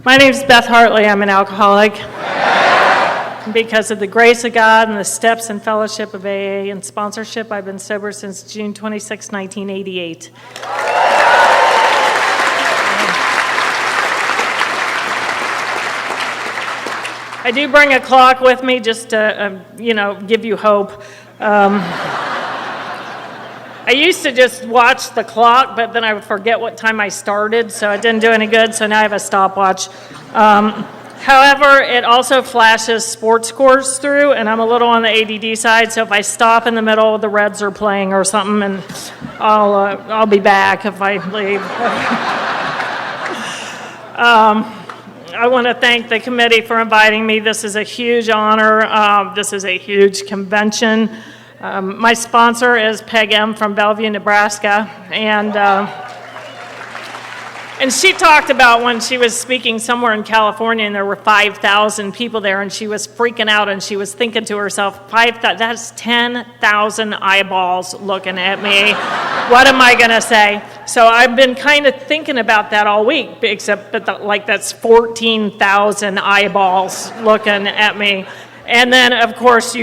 My name is Beth Hartley. I'm an alcoholic. Because of the grace of God and the steps and fellowship of AA and sponsorship, I've been sober since June 26, 1988. I do bring a clock with me just to, give you hope. I used to just watch the clock, but then I would forget what time I started, so it didn't do any good, so now I have a stopwatch. However, it also flashes sports scores through, and I'm a little on the ADD side, so if I stop in the middle, the Reds are playing or something, and I'll be back if I leave. I want to thank the committee for inviting me. This is a huge honor. This is a huge convention. My sponsor is Peg M from Bellevue, Nebraska, and she talked about when she was speaking somewhere in California and there were 5,000 people there, and she was freaking out and she was thinking to herself, that's 10,000 eyeballs looking at me. What am I going to say? So I've been kind of thinking about that all week, except that's 14,000 eyeballs looking at me. And then, of course,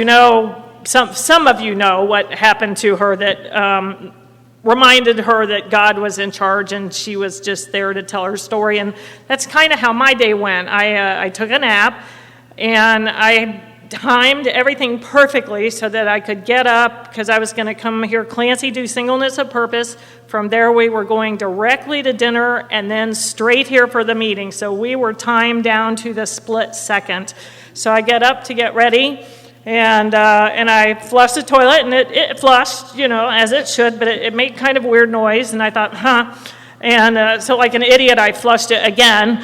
some of you know what happened to her that reminded her that God was in charge and she was just there to tell her story. And that's kind of how my day went. I took a nap and I timed everything perfectly so that I could get up because I was going to come hear Clancy do Singleness of Purpose. From there we were going directly to dinner and then straight here for the meeting. So we were timed down to the split second. So I get up to get ready. And I flushed the toilet, and it flushed, as it should, but it made kind of a weird noise, and I thought, And so like an idiot, I flushed it again.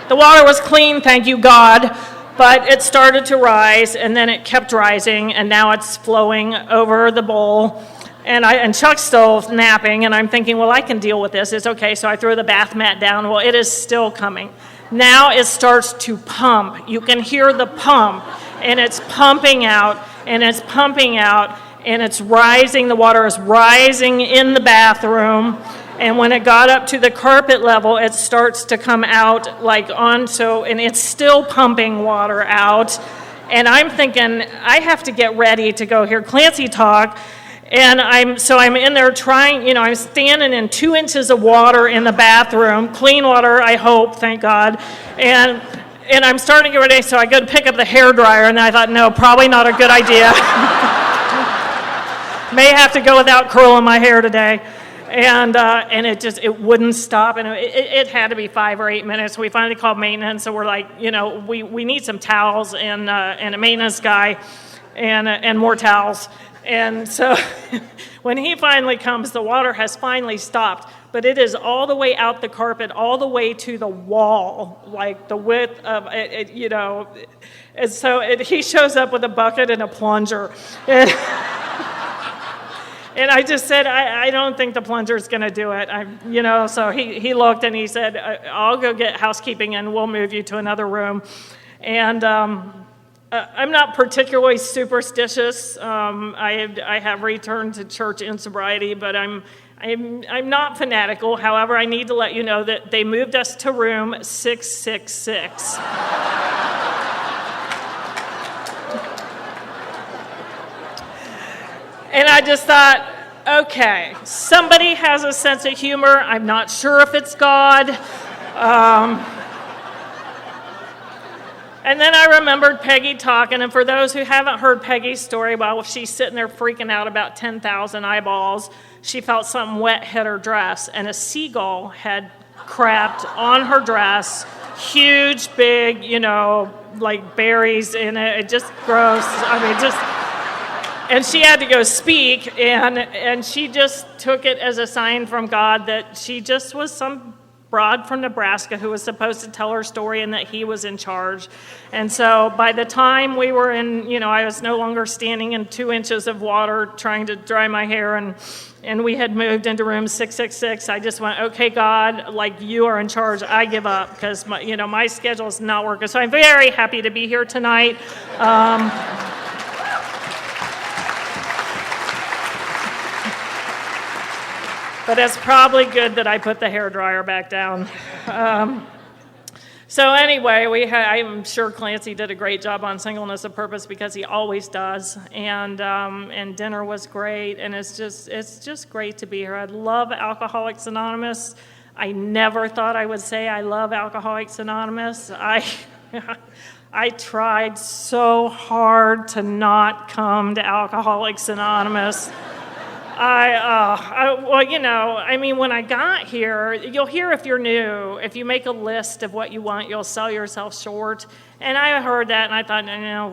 The water was clean, thank you, God, but it started to rise, and then it kept rising, and now it's flowing over the bowl. And Chuck's still napping, and I'm thinking, well, I can deal with this. It's okay, so I throw the bath mat down. Well, it is still coming. Now it starts to pump. You can hear the pump, and it's pumping out, and it's pumping out, and it's rising. The water is rising in the bathroom, and when it got up to the carpet level, it starts to come out and it's still pumping water out. And I'm thinking, I have to get ready to go hear Clancy talk. And I'm in there trying, I'm standing in 2 inches of water in the bathroom, clean water, I hope, thank God. And I'm starting to get ready, so I go to pick up the hairdryer, and I thought, no, probably not a good idea. May have to go without curling my hair today. And it wouldn't stop, and it had to be 5 or 8 minutes. We finally called maintenance, so we're like, we need some towels and a maintenance guy and more towels. And so when he finally comes, the water has finally stopped, but it is all the way out the carpet, all the way to the wall, like the width of it, And so he shows up with a bucket and a plunger. And I just said, I don't think the plunger is going to do it. So he looked and he said, I'll go get housekeeping and we'll move you to another room. And I'm not particularly superstitious. I have returned to church in sobriety, but I'm not fanatical. However, I need to let you know that they moved us to room 666. And I just thought, okay, somebody has a sense of humor. I'm not sure if it's God. And then I remembered Peggy talking, and for those who haven't heard Peggy's story, while she's sitting there freaking out about 10,000 eyeballs, she felt something wet hit her dress, and a seagull had crapped on her dress, huge, big, like berries in it. It just gross. And she had to go speak, and she just took it as a sign from God that she just was some broad from Nebraska who was supposed to tell her story and that he was in charge. And so by the time we were I was no longer standing in 2 inches of water trying to dry my hair, and we had moved into room 666. I just went, okay, God, you are in charge. I give up because my schedule is not working. So I'm very happy to be here tonight. But it's probably good that I put the hairdryer back down. So anyway, I'm sure Clancy did a great job on Singleness of Purpose because he always does. And dinner was great, and it's just great to be here. I love Alcoholics Anonymous. I never thought I would say I love Alcoholics Anonymous. I tried so hard to not come to Alcoholics Anonymous. When I got here, you'll hear if you're new, if you make a list of what you want, you'll sell yourself short. And I heard that, and I thought,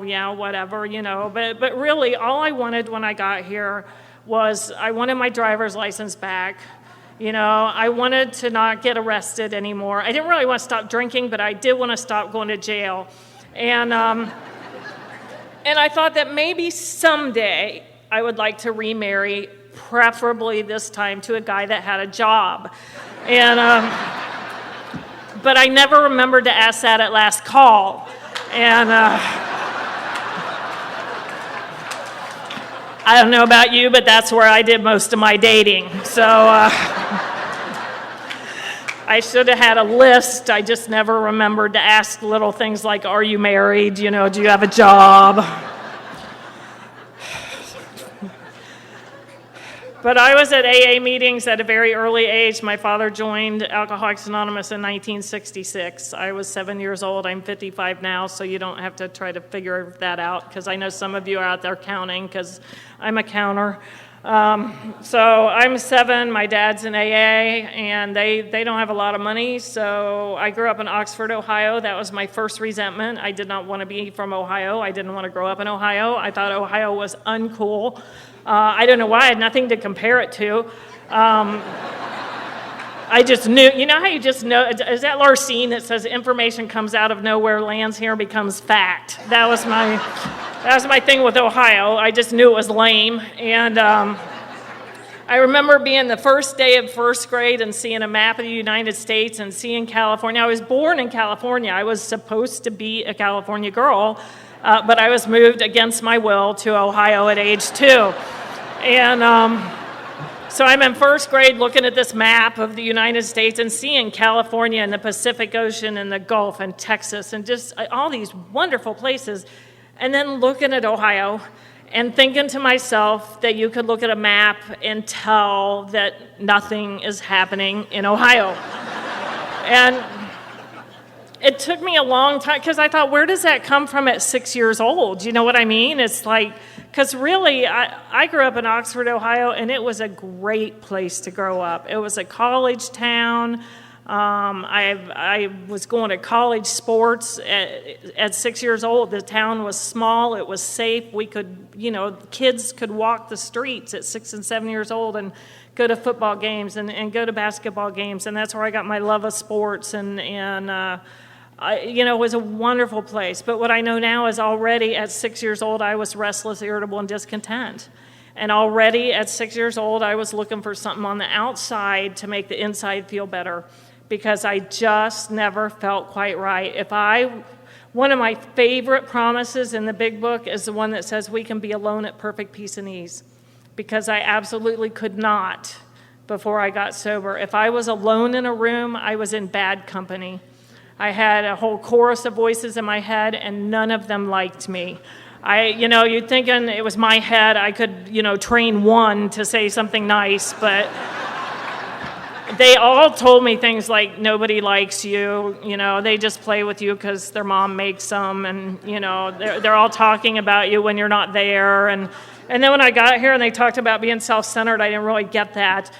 yeah, whatever, But really, all I wanted when I got here was I wanted my driver's license back. I wanted to not get arrested anymore. I didn't really want to stop drinking, but I did want to stop going to jail. And I thought that maybe someday I would like to remarry, preferably this time to a guy that had a job. And but I never remembered to ask that at last call. And I don't know about you, but that's where I did most of my dating. So I should have had a list. I just never remembered to ask little things like, are you married? Do you have a job? But I was at AA meetings at a very early age. My father joined Alcoholics Anonymous in 1966. I was 7 years old. I'm 55 now, so you don't have to try to figure that out, because I know some of you are out there counting, because I'm a counter. So I'm 7, my dad's in AA, and they don't have a lot of money, so I grew up in Oxford, Ohio. That was my first resentment. I did not want to be from Ohio. I didn't want to grow up in Ohio. I thought Ohio was uncool. I don't know why. I had nothing to compare it to. I just knew. You know how you just know? Is that Larcene that says information comes out of nowhere, lands here, becomes fact? That was my thing with Ohio. I just knew it was lame. And I remember being the first day of first grade and seeing a map of the United States and seeing California. I was born in California. I was supposed to be a California girl, but I was moved against my will to Ohio at age 2. And so I'm in first grade looking at this map of the United States and seeing California and the Pacific Ocean and the Gulf and Texas and just all these wonderful places. And then looking at Ohio and thinking to myself that you could look at a map and tell that nothing is happening in Ohio. And it took me a long time, because I thought, where does that come from at 6 years old? You know what I mean? It's like, because really, I grew up in Oxford, Ohio, and it was a great place to grow up. It was a college town. I was going to college sports at 6 years old. The town was small. It was safe. We could, kids could walk the streets at 6 and 7 years old and go to football games and go to basketball games. And that's where I got my love of sports. It was a wonderful place. But what I know now is already at 6 years old, I was restless, irritable, and discontent. And already at 6 years old, I was looking for something on the outside to make the inside feel better, because I just never felt quite right. One of my favorite promises in the big book is the one that says we can be alone at perfect peace and ease, because I absolutely could not before I got sober. If I was alone in a room, I was in bad company. I had a whole chorus of voices in my head, and none of them liked me. You're thinking it was my head. I could, train one to say something nice, but they all told me things like, nobody likes you, they just play with you because their mom makes them, and, they're all talking about you when you're not there. And then when I got here and they talked about being self-centered, I didn't really get that.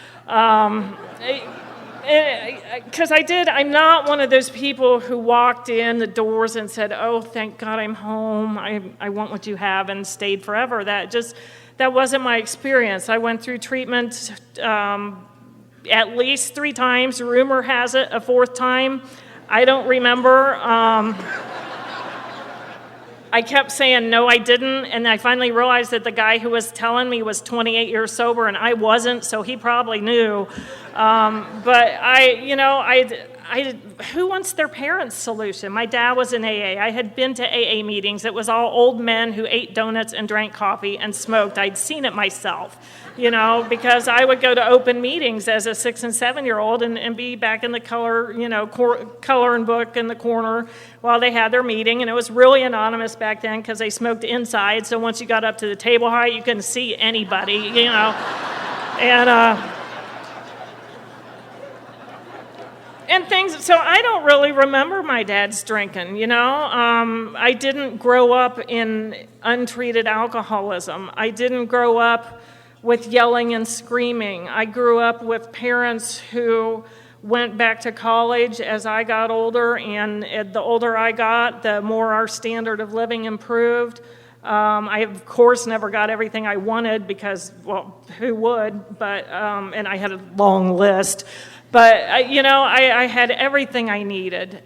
Because I'm not one of those people who walked in the doors and said, oh, thank God I'm home, I want what you have, and stayed forever. That wasn't my experience. I went through treatment at least 3 times. Rumor has it a 4th time. I don't remember. I kept saying, no, I didn't, and I finally realized that the guy who was telling me was 28 years sober, and I wasn't, so he probably knew. But who wants their parents' solution? My dad was in AA. I had been to AA meetings. It was all old men who ate donuts and drank coffee and smoked. I'd seen it myself, because I would go to open meetings as a 6 and 7-year-old and be back in the coloring book in the corner while they had their meeting. And it was really anonymous back then because they smoked inside. So once you got up to the table height, you couldn't see anybody, And things, so I don't really remember my dad's drinking, I didn't grow up in untreated alcoholism. I didn't grow up with yelling and screaming. I grew up with parents who went back to college as I got older, and the older I got, the more our standard of living improved. I, of course, never got everything I wanted because, well, who would? But and I had a long list. But, I had everything I needed.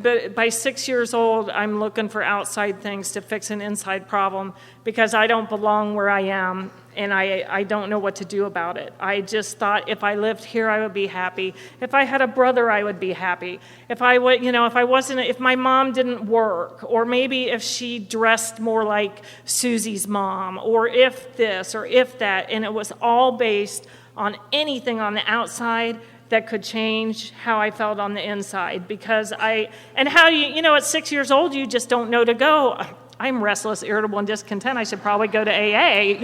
But by 6 years old, I'm looking for outside things to fix an inside problem because I don't belong where I am, and I don't know what to do about it. I just thought if I lived here, I would be happy. If I had a brother, I would be happy. If if my mom didn't work, or maybe if she dressed more like Susie's mom, or if this or if that, and it was all based on anything on the outside that could change how I felt on the inside. Because at 6 years old, you just don't know to go, I'm restless, irritable, and discontent. I should probably go to AA,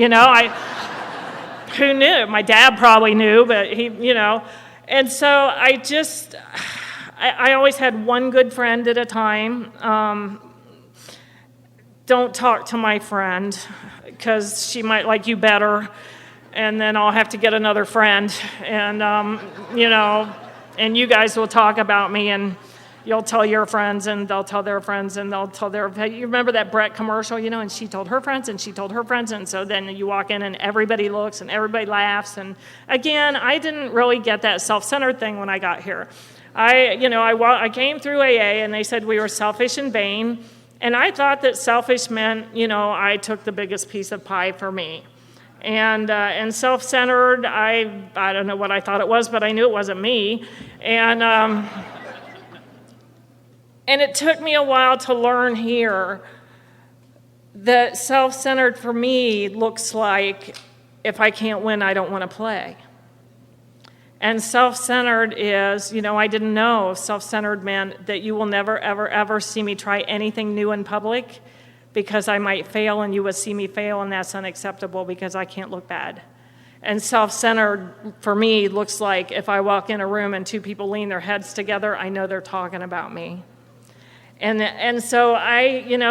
who knew? My dad probably knew, but he. And so I always had one good friend at a time. Don't talk to my friend, because she might like you better. And then I'll have to get another friend, and and you guys will talk about me, and you'll tell your friends, and they'll tell their friends, and they'll tell their. You remember that Brett commercial, and she told her friends, and she told her friends, and so then you walk in, and everybody looks, and everybody laughs, and again, I didn't really get that self-centered thing when I got here. I came through AA, and they said we were selfish and vain, and I thought that selfish meant, I took the biggest piece of pie for me. And self-centered, I don't know what I thought it was, but I knew it wasn't me. And it took me a while to learn here that self-centered for me looks like if I can't win, I don't want to play. And self-centered is, I didn't know self-centered meant that you will never, ever, ever see me try anything new in public, because I might fail and you would see me fail, and that's unacceptable because I can't look bad. And self-centered for me looks like if I walk in a room and two people lean their heads together, I know they're talking about me. And so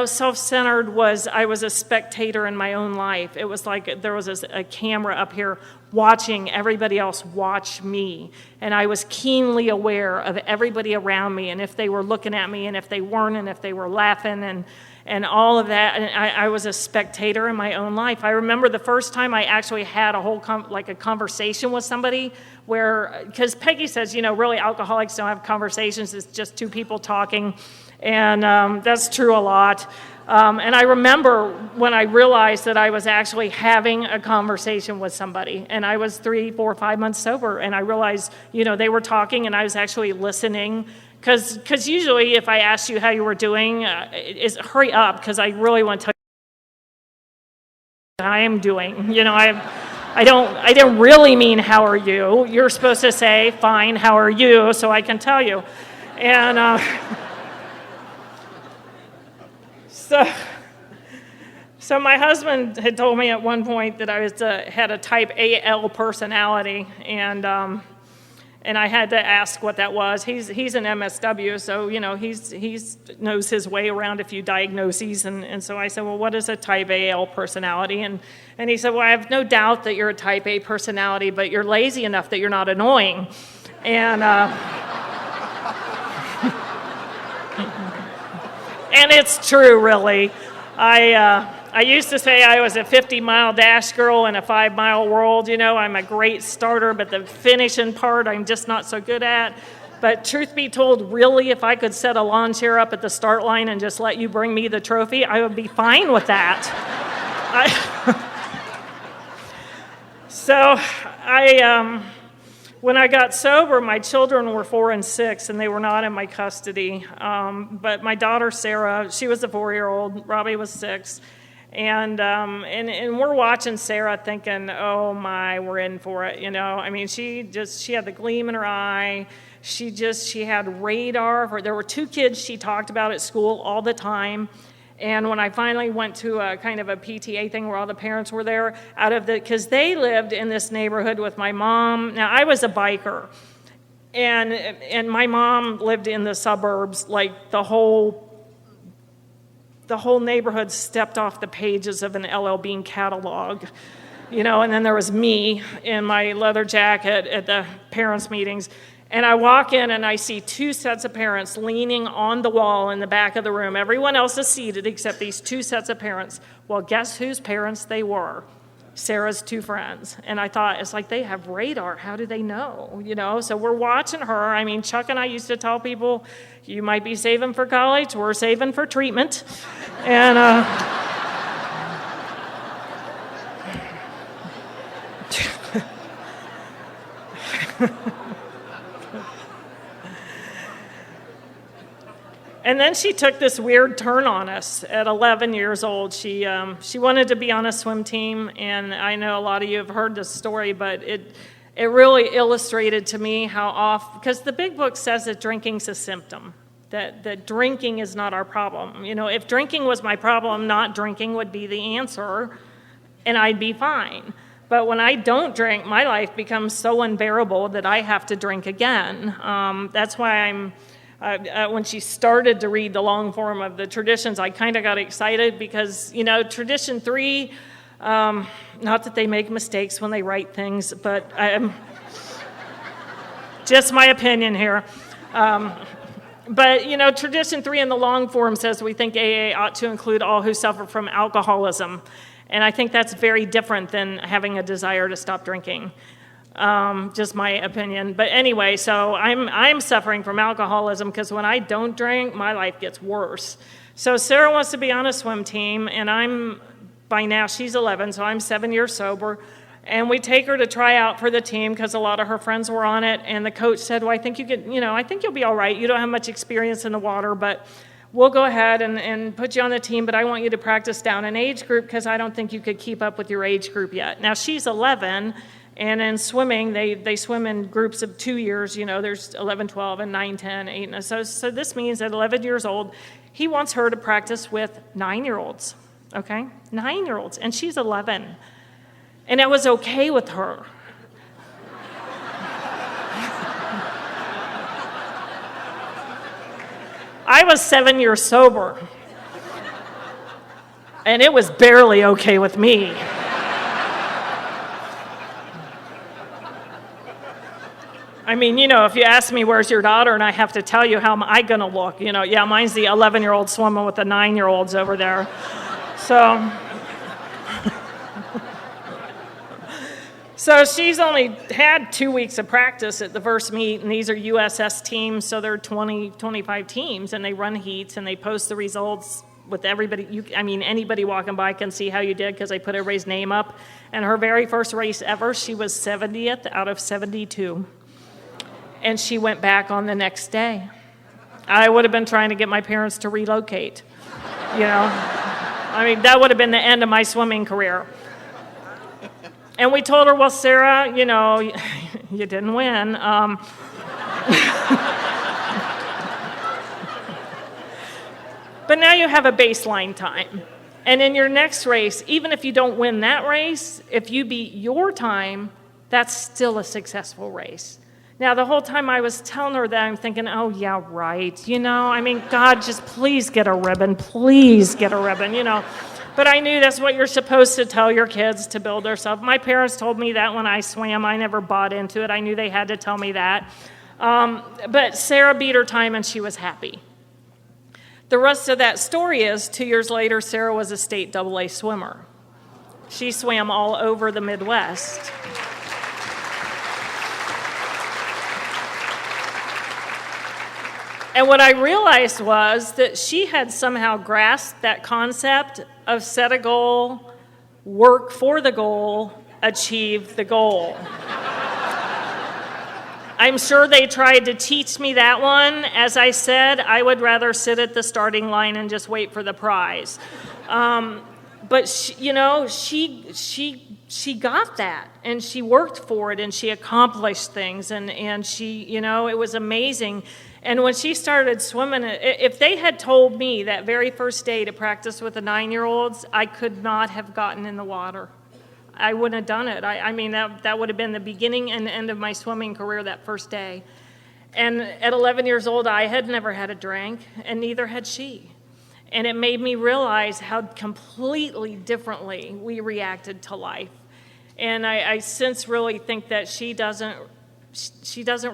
self-centered was, I was a spectator in my own life. It was like there was a camera up here watching everybody else watch me. And I was keenly aware of everybody around me, and if they were looking at me, and if they weren't, and if they were laughing, and all of that. And I was a spectator in my own life. I remember the first time I actually had a whole a conversation with somebody because Peggy says, really alcoholics don't have conversations. It's just two people talking. And that's true a lot. And I remember when I realized that I was actually having a conversation with somebody. And I was 3, 4, 5 months sober. And I realized, they were talking and I was actually listening. Because usually if I asked you how you were doing, hurry up, because I really want to tell you how I am doing. I don't really mean how are you. You're supposed to say, fine, how are you, so I can tell you. And so my husband had told me at one point that I had a type AL personality, and I had to ask what that was. He's an MSW, so he's knows his way around a few diagnoses, and so I said, well, what is a type AL personality? And he said, well, I have no doubt that you're a type A personality, but you're lazy enough that you're not annoying. And and it's true, really. I used to say I was a 50-mile dash girl in a 5-mile world. I'm a great starter, but the finishing part I'm just not so good at. But truth be told, really, if I could set a lawn chair up at the start line and just let you bring me the trophy, I would be fine with that. When I got sober, my children were 4 and 6, and they were not in my custody. But my daughter, Sarah, she was a 4-year-old. Robbie was 6. And we're watching Sarah thinking, oh, my, we're in for it, I mean, she had the gleam in her eye. She had radar. There were 2 kids she talked about at school all the time. And when I finally went to a kind of a PTA thing where all the parents were there, because they lived in this neighborhood with my mom. Now, I was a biker, and my mom lived in the suburbs. Like the whole neighborhood stepped off the pages of an LL Bean catalog, and then there was me in my leather jacket at the parents' meetings. And I walk in and I see 2 sets of parents leaning on the wall in the back of the room. Everyone else is seated except these 2 sets of parents. Well, guess whose parents they were? Sarah's 2 friends. And I thought, it's like they have radar. How do they know? So we're watching her. I mean, Chuck and I used to tell people, you might be saving for college. We're saving for treatment. And and then she took this weird turn on us at 11 years old. She wanted to be on a swim team, and I know a lot of you have heard this story, but it really illustrated to me how because the big book says that drinking's a symptom, that drinking is not our problem. If drinking was my problem, not drinking would be the answer, and I'd be fine. But when I don't drink, my life becomes so unbearable that I have to drink again. That's why when she started to read the long form of the traditions, I kind of got excited because, tradition 3, not that they make mistakes when they write things, but just my opinion here. But, tradition 3 in the long form says we think AA ought to include all who suffer from alcoholism. And I think that's very different than having a desire to stop drinking. Just my opinion. But anyway, so I'm suffering from alcoholism because when I don't drink, my life gets worse. So Sarah wants to be on a swim team, and by now she's 11, so I'm 7 years sober. And we take her to try out for the team because a lot of her friends were on it. And the coach said, well, I think you'll be all right. You don't have much experience in the water, but we'll go ahead and put you on the team, but I want you to practice down an age group because I don't think you could keep up with your age group yet. Now, she's 11, and in swimming, they swim in groups of 2 years. There's 11, 12, and 9, 10, 8. And so this means at 11 years old, he wants her to practice with 9-year-olds, okay? 9-year-olds, and she's 11. And I was okay with her. I was 7 years sober, and it was barely okay with me. I mean, if you ask me, where's your daughter, and I have to tell you, how am I going to look? Yeah, mine's the 11-year-old swimming with the 9-year-olds over there. So she's only had 2 weeks of practice at the first meet, and these are USS teams, so there are 20, 25 teams, and they run heats, and they post the results with everybody. Anybody walking by can see how you did because they put everybody's name up. And her very first race ever, she was 70th out of 72. And she went back on the next day. I would have been trying to get my parents to relocate, that would have been the end of my swimming career. And we told her, well, Sarah, you didn't win. But now you have a baseline time. And in your next race, even if you don't win that race, if you beat your time, that's still a successful race. Now, the whole time I was telling her that, I'm thinking, oh, yeah, right. God, just please get a ribbon. Please get a ribbon, But I knew that's what you're supposed to tell your kids to build their self. My parents told me that when I swam. I never bought into it. I knew they had to tell me that. But Sarah beat her time, and she was happy. The rest of that story is 2 years later, Sarah was a state AA swimmer. She swam all over the Midwest. And what I realized was that she had somehow grasped that concept of set a goal, work for the goal, achieve the goal. I'm sure they tried to teach me that one. As I said, I would rather sit at the starting line and just wait for the prize. But she got that, and she worked for it, and she accomplished things, and she, it was amazing. And when she started swimming, if they had told me that very first day to practice with the 9-year-olds, I could not have gotten in the water. I wouldn't have done it. I mean, that would have been the beginning and end of my swimming career that first day. And at 11 years old, I had never had a drink, and neither had she. And it made me realize how completely differently we reacted to life. And I since really think that she doesn't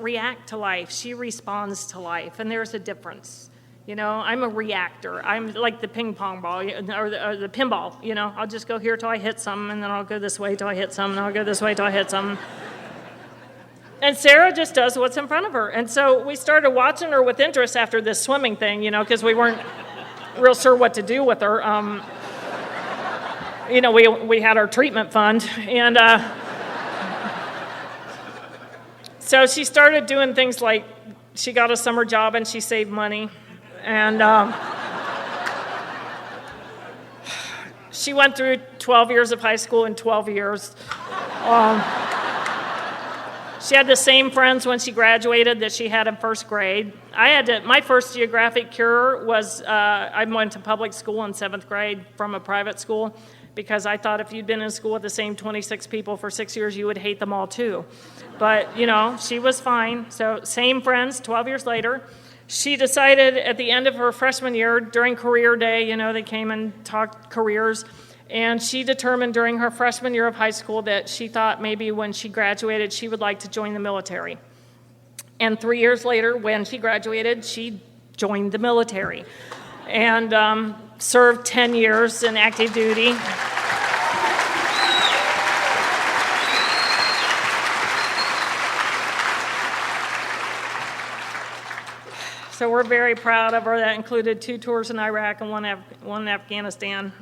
react to life. She responds to life, and there's a difference. I'm a reactor. I'm like the ping pong ball, or the pinball. I'll just go here till I hit something, and then I'll go this way till I hit something, and I'll go this way till I hit something. And Sarah just does what's in front of her. And so we started watching her with interest after this swimming thing, because we weren't real sure what to do with her. We had our treatment fund, and so she started doing things like she got a summer job and she saved money, and she went through 12 years of high school in 12 years. She had the same friends when she graduated that she had in first grade. My first geographic cure was I went to public school in 7th grade from a private school, because I thought if you'd been in school with the same 26 people for 6 years, you would hate them all too. But, she was fine. So same friends, 12 years later. She decided at the end of her freshman year, during career day, they came and talked careers, and she determined during her freshman year of high school that she thought maybe when she graduated, she would like to join the military. And 3 years later, when she graduated, she joined the military and served 10 years in active duty. So we're very proud of her. That included 2 tours in Iraq and one in Afghanistan.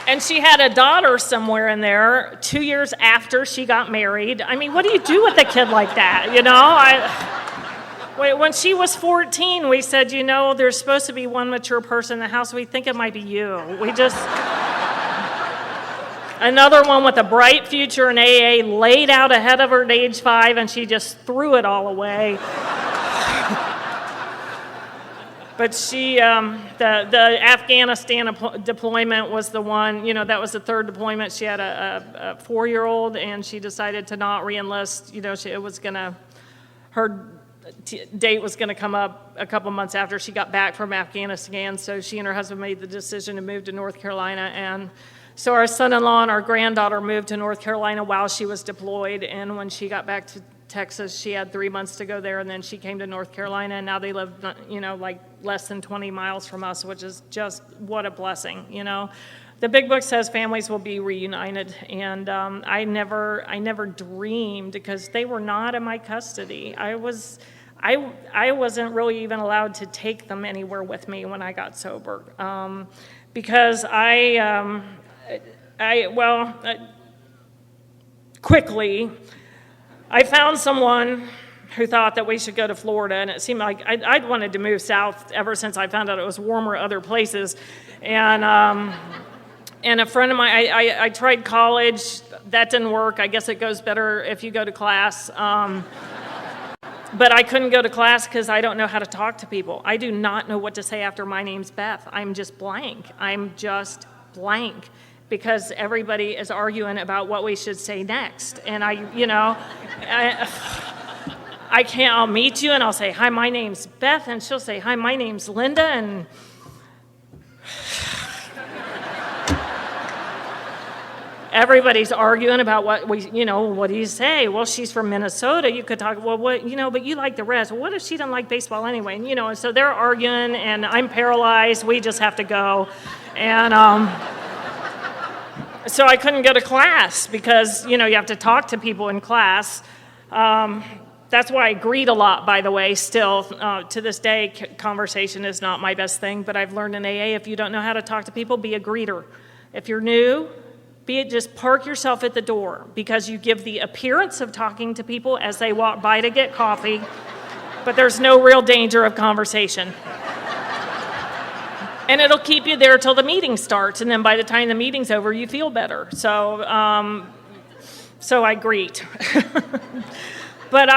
And she had a daughter somewhere in there 2 years after she got married. I mean, what do you do with a kid like that, When she was 14, we said, there's supposed to be one mature person in the house. We think it might be you. Another one with a bright future in AA laid out ahead of her at age 5, and she just threw it all away. But she, the Afghanistan deployment was the one, that was the third deployment. She had a 4-year-old, and she decided to not re-enlist. Her date was going to come up a couple months after she got back from Afghanistan, so she and her husband made the decision to move to North Carolina. And so our son-in-law and our granddaughter moved to North Carolina while she was deployed, and when she got back to Texas, she had 3 months to go there, and then she came to North Carolina, and now they live, like less than 20 miles from us, which is just what a blessing, The Big Book says families will be reunited, and I never dreamed, because they were not in my custody. I wasn't really even allowed to take them anywhere with me when I got sober, because quickly, I found someone who thought that we should go to Florida, and it seemed like I'd wanted to move south ever since I found out it was warmer other places. And a friend of mine, I tried college. That didn't work. I guess it goes better if you go to class. But I couldn't go to class because I don't know how to talk to people. I do not know what to say after my name's Beth. I'm just blank. Because everybody is arguing about what we should say next. And I can't, I'll meet you and I'll say, hi, my name's Beth. And she'll say, hi, my name's Linda. And everybody's arguing about what do you say? Well, she's from Minnesota. You could talk, well, what, but you like the Reds. Well, what if she doesn't like baseball anyway? And, so they're arguing, and I'm paralyzed. We just have to go. And, so I couldn't go to class because, you have to talk to people in class. That's why I greet a lot, by the way, still. To this day, conversation is not my best thing, but I've learned in AA, if you don't know how to talk to people, be a greeter. If you're new, just park yourself at the door, because you give the appearance of talking to people as they walk by to get coffee, but there's no real danger of conversation. And it'll keep you there till the meeting starts, and then by the time the meeting's over, you feel better. So I greet. But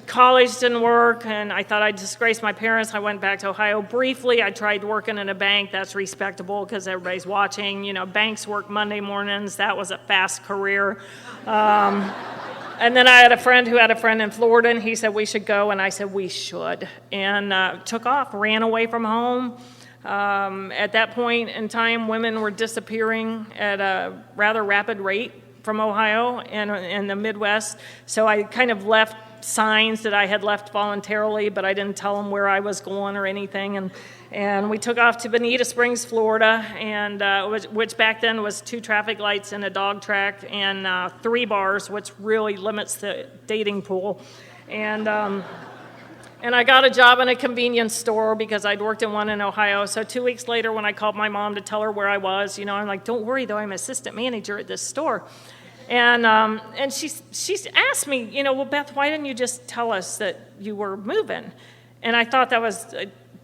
college didn't work, and I thought I'd disgrace my parents. I went back to Ohio briefly. I tried working in a bank. That's respectable because everybody's watching. Banks work Monday mornings. That was a fast career. And then I had a friend who had a friend in Florida, and he said we should go, and I said we should. And took off, ran away from home. At that point in time, women were disappearing at a rather rapid rate from Ohio and in the Midwest. So I kind of left signs that I had left voluntarily, but I didn't tell them where I was going or anything. And we took off to Bonita Springs, Florida, and which back then was 2 traffic lights and a dog track and 3 bars, which really limits the dating pool. And I got a job in a convenience store because I'd worked in one in Ohio. So 2 weeks later, when I called my mom to tell her where I was, I'm like, don't worry, though, I'm assistant manager at this store. And she asked me, well, Beth, why didn't you just tell us that you were moving? And I thought that was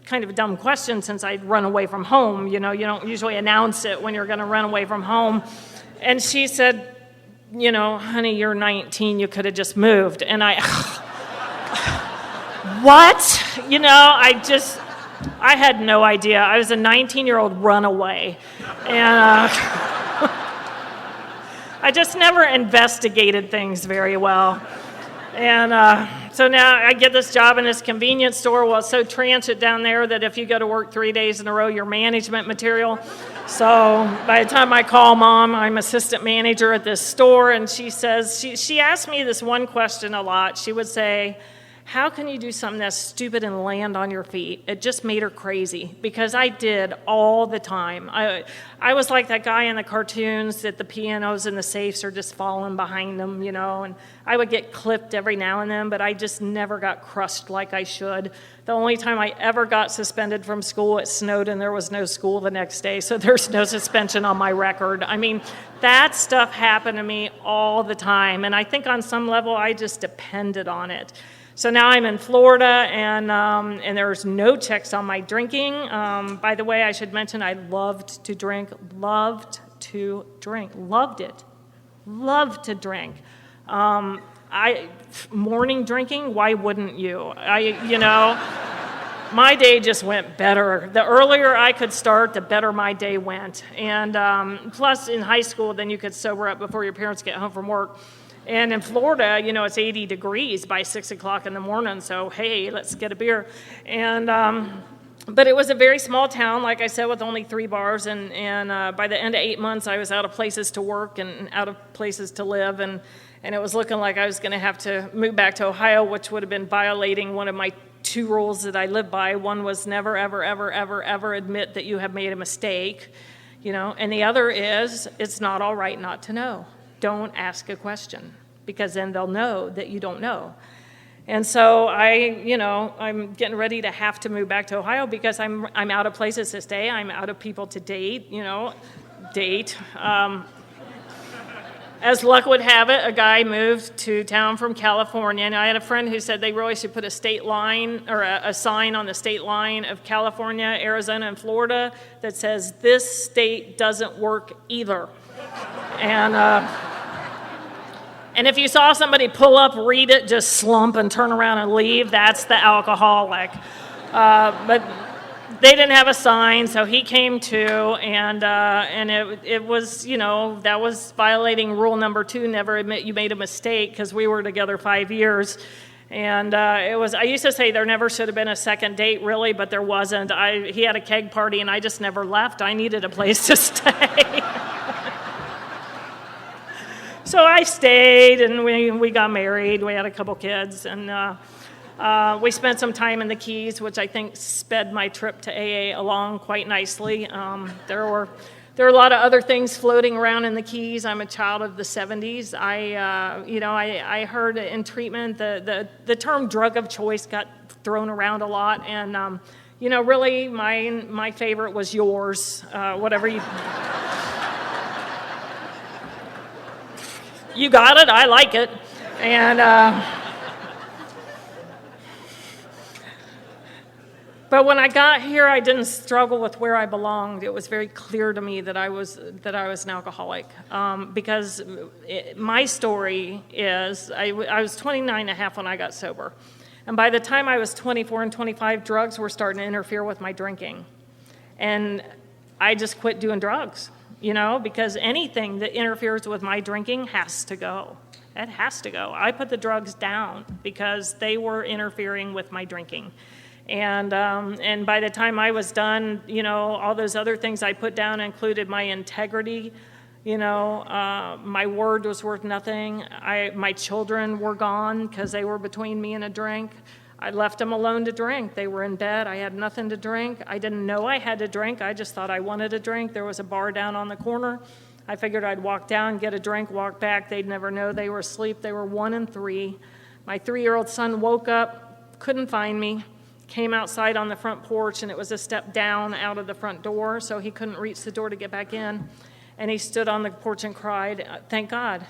kind of a dumb question since I'd run away from home. You don't usually announce it when you're going to run away from home. And she said, honey, you're 19, you could have just moved. And I, what? I had no idea. I was a 19-year-old runaway. And I just never investigated things very well. And so now I get this job in this convenience store. Well, it's so transit down there that if you go to work 3 days in a row, you're management material. So by the time I call Mom, I'm assistant manager at this store. And she says, she asked me this one question a lot. She would say, how can you do something that's stupid and land on your feet? It just made her crazy because I did all the time. I was like that guy in the cartoons that the pianos and the safes are just falling behind them, and I would get clipped every now and then, but I just never got crushed like I should. The only time I ever got suspended from school, it snowed and there was no school the next day, so there's no suspension on my record. I mean, that stuff happened to me all the time, and I think on some level I just depended on it. So now I'm in Florida, and there's no checks on my drinking. By the way, I should mention I loved to drink, loved to drink. Morning drinking, why wouldn't you? My day just went better. The earlier I could start, the better my day went. And plus in high school, then you could sober up before your parents get home from work. And in Florida, it's 80 degrees by 6 o'clock in the morning, so hey, let's get a beer. And but it was a very small town, like I said, with only 3 bars, and by the end of 8 months, I was out of places to work and out of places to live, and it was looking like I was going to have to move back to Ohio, which would have been violating one of my 2 rules that I live by. One was never, ever, ever, ever, ever admit that you have made a mistake, and the other is it's not all right not to know. Don't ask a question, because then they'll know that you don't know. And so I'm getting ready to have to move back to Ohio because I'm out of places to stay. I'm out of people to date. As luck would have it, a guy moved to town from California, and I had a friend who said they really should put a state line or a sign on the state line of California, Arizona, and Florida that says, "This state doesn't work either." And if you saw somebody pull up, read it, just slump and turn around and leave, that's the alcoholic. But they didn't have a sign, so he came to, and it was, that was violating rule number 2, never admit you made a mistake, because we were together 5 years. And I used to say there never should have been a second date, really, but there wasn't. He had a keg party, and I just never left. I needed a place to stay. So I stayed, and we got married. We had a couple kids, and we spent some time in the Keys, which I think sped my trip to AA along quite nicely. There were There are a lot of other things floating around in the Keys. I'm a child of the 70s. I heard in treatment the term drug of choice got thrown around a lot, and really my favorite was yours. Whatever you you got it. I like it, and. But when I got here, I didn't struggle with where I belonged. It was very clear to me that I was an alcoholic, because my story is I was 29 and a half when I got sober. And by the time I was 24 and 25, drugs were starting to interfere with my drinking. And I just quit doing drugs, because anything that interferes with my drinking has to go. It has to go. I put the drugs down because they were interfering with my drinking. And by the time I was done, all those other things I put down included my integrity. My word was worth nothing. My children were gone because they were between me and a drink. I left them alone to drink. They were in bed. I had nothing to drink. I didn't know I had to drink. I just thought I wanted a drink. There was a bar down on the corner. I figured I'd walk down, get a drink, walk back. They'd never know they were asleep. They were 1 and 3. My 3-year-old son woke up, couldn't find me. Came outside on the front porch, and it was a step down out of the front door, so he couldn't reach the door to get back in. And he stood on the porch and cried, thank God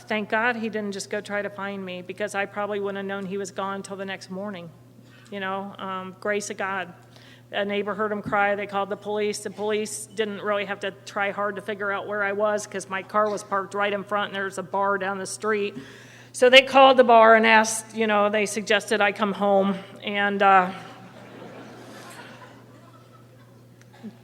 he didn't just go try to find me, because I probably wouldn't have known he was gone until the next morning. Grace of God. A neighbor heard him cry. They called the police. The police didn't really have to try hard to figure out where I was, because my car was parked right in front, and there's a bar down the street. So they called the bar and asked, they suggested I come home, and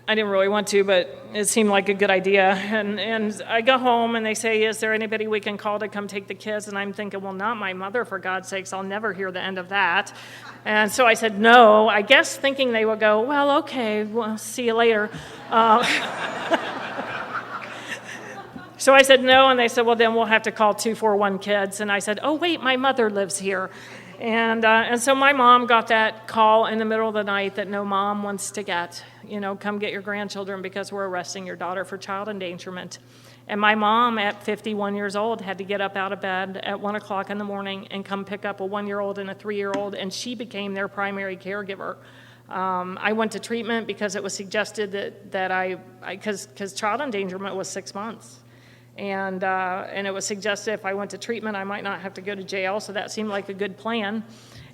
I didn't really want to, but it seemed like a good idea. And I go home, and they say, is there anybody we can call to come take the kids? And I'm thinking, well, not my mother, for God's sakes. I'll never hear the end of that. And so I said no, I guess thinking they would go, well, okay, well, see you later. So I said no, and they said, well, then we'll have to call 241 Kids. And I said, oh, wait, my mother lives here. And so my mom got that call in the middle of the night that no mom wants to get. Come get your grandchildren because we're arresting your daughter for child endangerment. And my mom, at 51 years old, had to get up out of bed at 1 o'clock in the morning and come pick up a 1-year-old and a 3-year-old, and she became their primary caregiver. I went to treatment because it was suggested because child endangerment was 6 months. And it was suggested if I went to treatment, I might not have to go to jail, so that seemed like a good plan.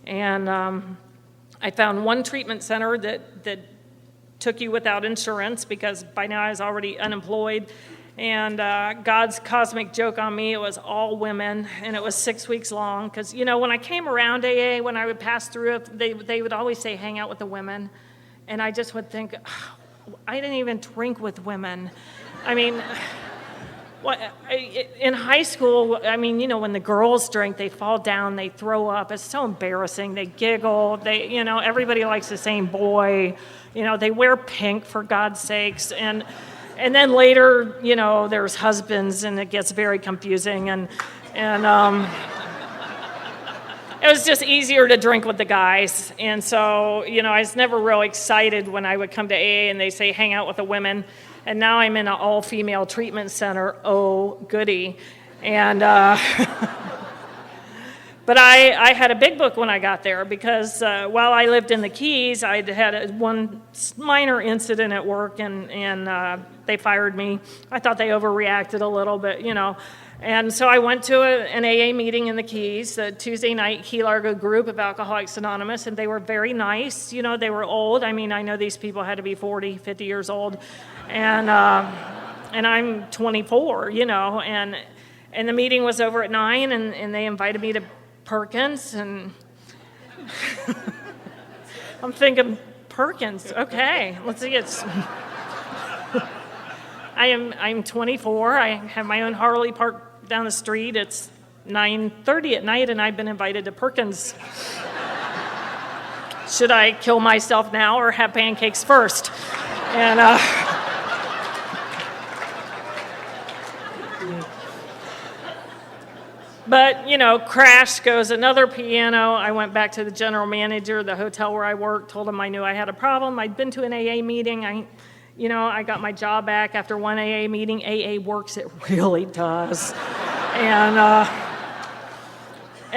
And I found one treatment center that took you without insurance, because by now I was already unemployed. And God's cosmic joke on me, it was all women, and it was 6 weeks long. Because, when I came around AA, when I would pass through it, they would always say, hang out with the women. And I just would think, oh, I didn't even drink with women. I mean... in high school, when the girls drink, they fall down, they throw up. It's so embarrassing. They giggle. Everybody likes the same boy. They wear pink, for God's sakes. And then later, there's husbands, and it gets very confusing. And it was just easier to drink with the guys. And so, I was never really excited when I would come to AA and they say, hang out with the women. And now I'm in an all-female treatment center. Oh, goody. And but I had a big book when I got there, because while I lived in the Keys, I'd had one minor incident at work, and they fired me. I thought they overreacted a little bit, And so I went to an AA meeting in the Keys, a Tuesday night Key Largo group of Alcoholics Anonymous, and they were very nice. They were old. I know these people had to be 40, 50 years old. And I'm 24, and the meeting was over at 9, and they invited me to Perkins, and I'm thinking, Perkins, okay, let's see, I'm 24, I have my own Harley parked down the street, it's 9:30 at night, and I've been invited to Perkins. Should I kill myself now or have pancakes first? And But, crash goes another piano. I went back to the general manager of the hotel where I worked, told him I knew I had a problem. I'd been to an AA meeting. I got my job back after one AA meeting. AA works, it really does. And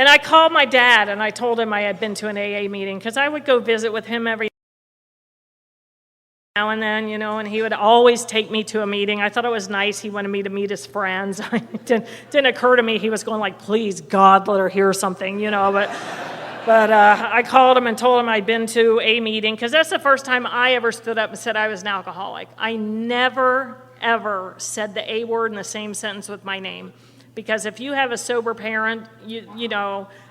I called my dad, and I told him I had been to an AA meeting, because I would go visit with him every now and then, and he would always take me to a meeting. I thought it was nice. He wanted me to meet his friends. It didn't occur to me he was going like, please, God, let her hear something, But I called him and told him I'd been to a meeting, because that's the first time I ever stood up and said I was an alcoholic. I never, ever said the A word in the same sentence with my name. Because if you have a sober parent,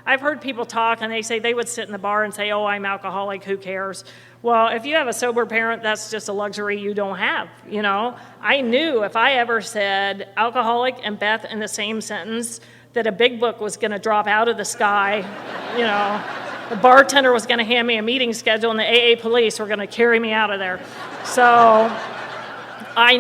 I've heard people talk and they say they would sit in the bar and say, oh, I'm alcoholic, who cares? Well, if you have a sober parent, that's just a luxury you don't have, I knew if I ever said alcoholic and Beth in the same sentence, that a big book was going to drop out of the sky, The bartender was going to hand me a meeting schedule, and the AA police were going to carry me out of there. So I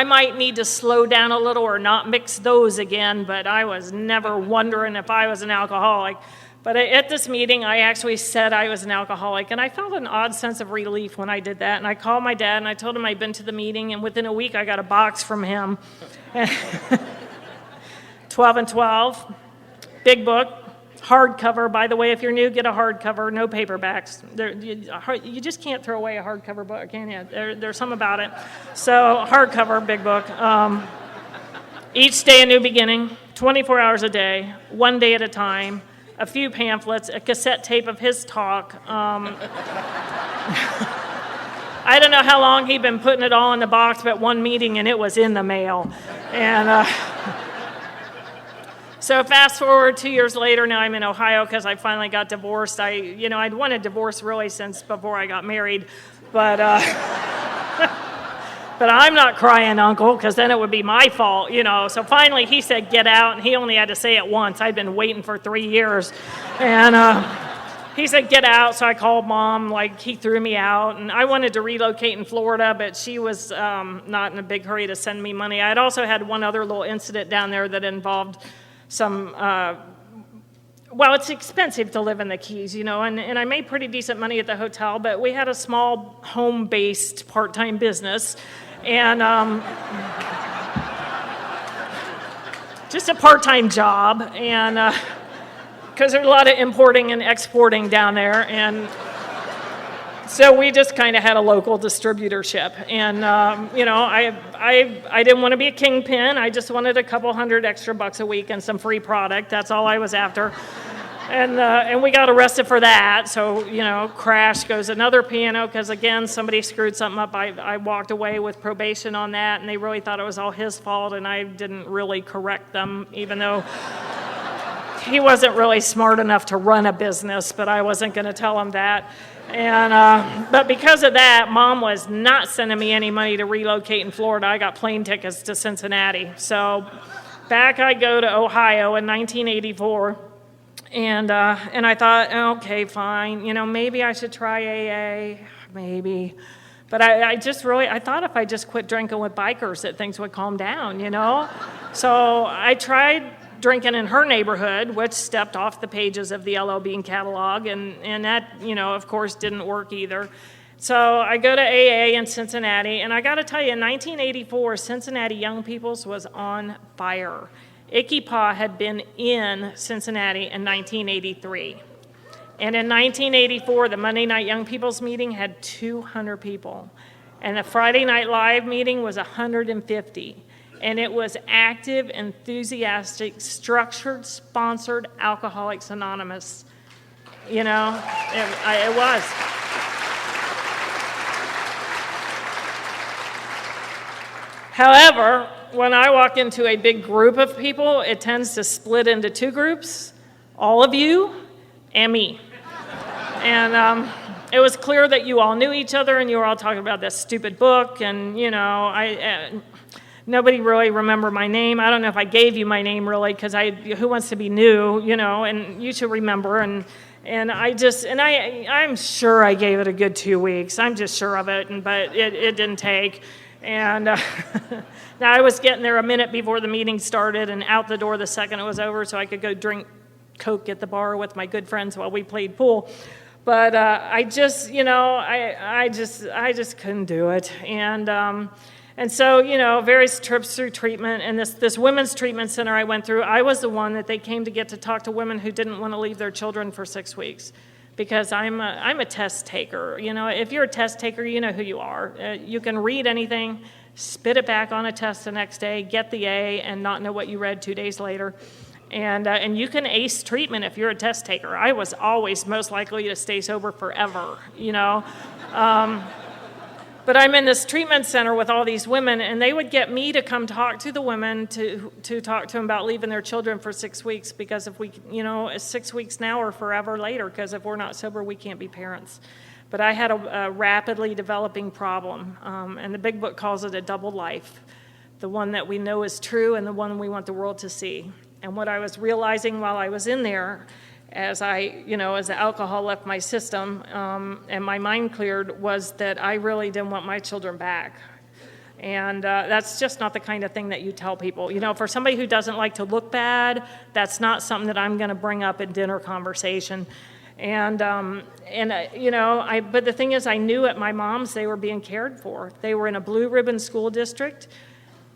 might need to slow down a little or not mix those again, but I was never wondering if I was an alcoholic. But at this meeting, I actually said I was an alcoholic, and I felt an odd sense of relief when I did that. And I called my dad, and I told him I'd been to the meeting, and within a week, I got a box from him. 12 and 12, big book, hardcover. By the way, if you're new, get a hardcover, no paperbacks. You just can't throw away a hardcover book, can you? There's some about it. So hardcover, big book. Each day a new beginning, 24 hours a day, one day at a time, a few pamphlets, a cassette tape of his talk. I don't know how long he'd been putting it all in the box, but one meeting and it was in the mail. And so fast forward 2 years later, now I'm in Ohio because I finally got divorced. I'd wanted divorce really since before I got married, but but I'm not crying, Uncle, because then it would be my fault, So finally he said, get out, and he only had to say it once. I'd been waiting for 3 years, and he said, get out, so I called Mom, he threw me out, and I wanted to relocate in Florida, but she was not in a big hurry to send me money. I'd also had one other little incident down there that involved some, it's expensive to live in the Keys, and I made pretty decent money at the hotel, but we had a small home-based part-time business, and just a part-time job, and because there's a lot of importing and exporting down there, and so we just kind of had a local distributorship, and I didn't want to be a kingpin. I just wanted a couple $100 extra a week and some free product. That's all I was after, and we got arrested for that. So crash goes another piano because again somebody screwed something up. I walked away with probation on that, and they really thought it was all his fault, and I didn't really correct them, even though he wasn't really smart enough to run a business, but I wasn't going to tell him that. And but because of that, Mom was not sending me any money to relocate in Florida. I got plane tickets to Cincinnati. So back I go to Ohio in 1984, and I thought, okay, fine, maybe I should try AA, maybe. But I thought if I just quit drinking with bikers that things would calm down, So I tried drinking in her neighborhood, which stepped off the pages of the L.L. Bean catalog, and that, of course, didn't work either. So I go to AA in Cincinnati, and I got to tell you, in 1984, Cincinnati Young People's was on fire. Icky Pa had been in Cincinnati in 1983. And in 1984, the Monday Night Young People's meeting had 200 people. And the Friday Night Live meeting was 150. And it was active, enthusiastic, structured, sponsored Alcoholics Anonymous. It was. However, when I walk into a big group of people, it tends to split into two groups, all of you and me. And it was clear that you all knew each other, and you were all talking about this stupid book, and, nobody really remembered my name. I don't know if I gave you my name really, because who wants to be new, and you should remember. And I'm sure I gave it a good 2 weeks. I'm just sure of it, but it didn't take. And now I was getting there a minute before the meeting started and out the door the second it was over so I could go drink Coke at the bar with my good friends while we played pool. But I just, I just couldn't do it. And so, various trips through treatment, and this women's treatment center I went through, I was the one that they came to get to talk to women who didn't want to leave their children for 6 weeks, because I'm a test taker. If you're a test taker, you know who you are. You can read anything, spit it back on a test the next day, get the A, and not know what you read 2 days later. And you can ace treatment if you're a test taker. I was always most likely to stay sober forever, But I'm in this treatment center with all these women, and they would get me to come talk to the women to talk to them about leaving their children for 6 weeks, because if we, 6 weeks now or forever later, because if we're not sober, we can't be parents. But I had a rapidly developing problem, and the big book calls it a double life, the one that we know is true and the one we want the world to see. And what I was realizing while I was in there, as the alcohol left my system and my mind cleared, was that I really didn't want my children back. And that's just not the kind of thing that you tell people. For somebody who doesn't like to look bad, that's not something that I'm going to bring up in dinner conversation. But the thing is, I knew at my mom's they were being cared for. They were in a blue ribbon school district.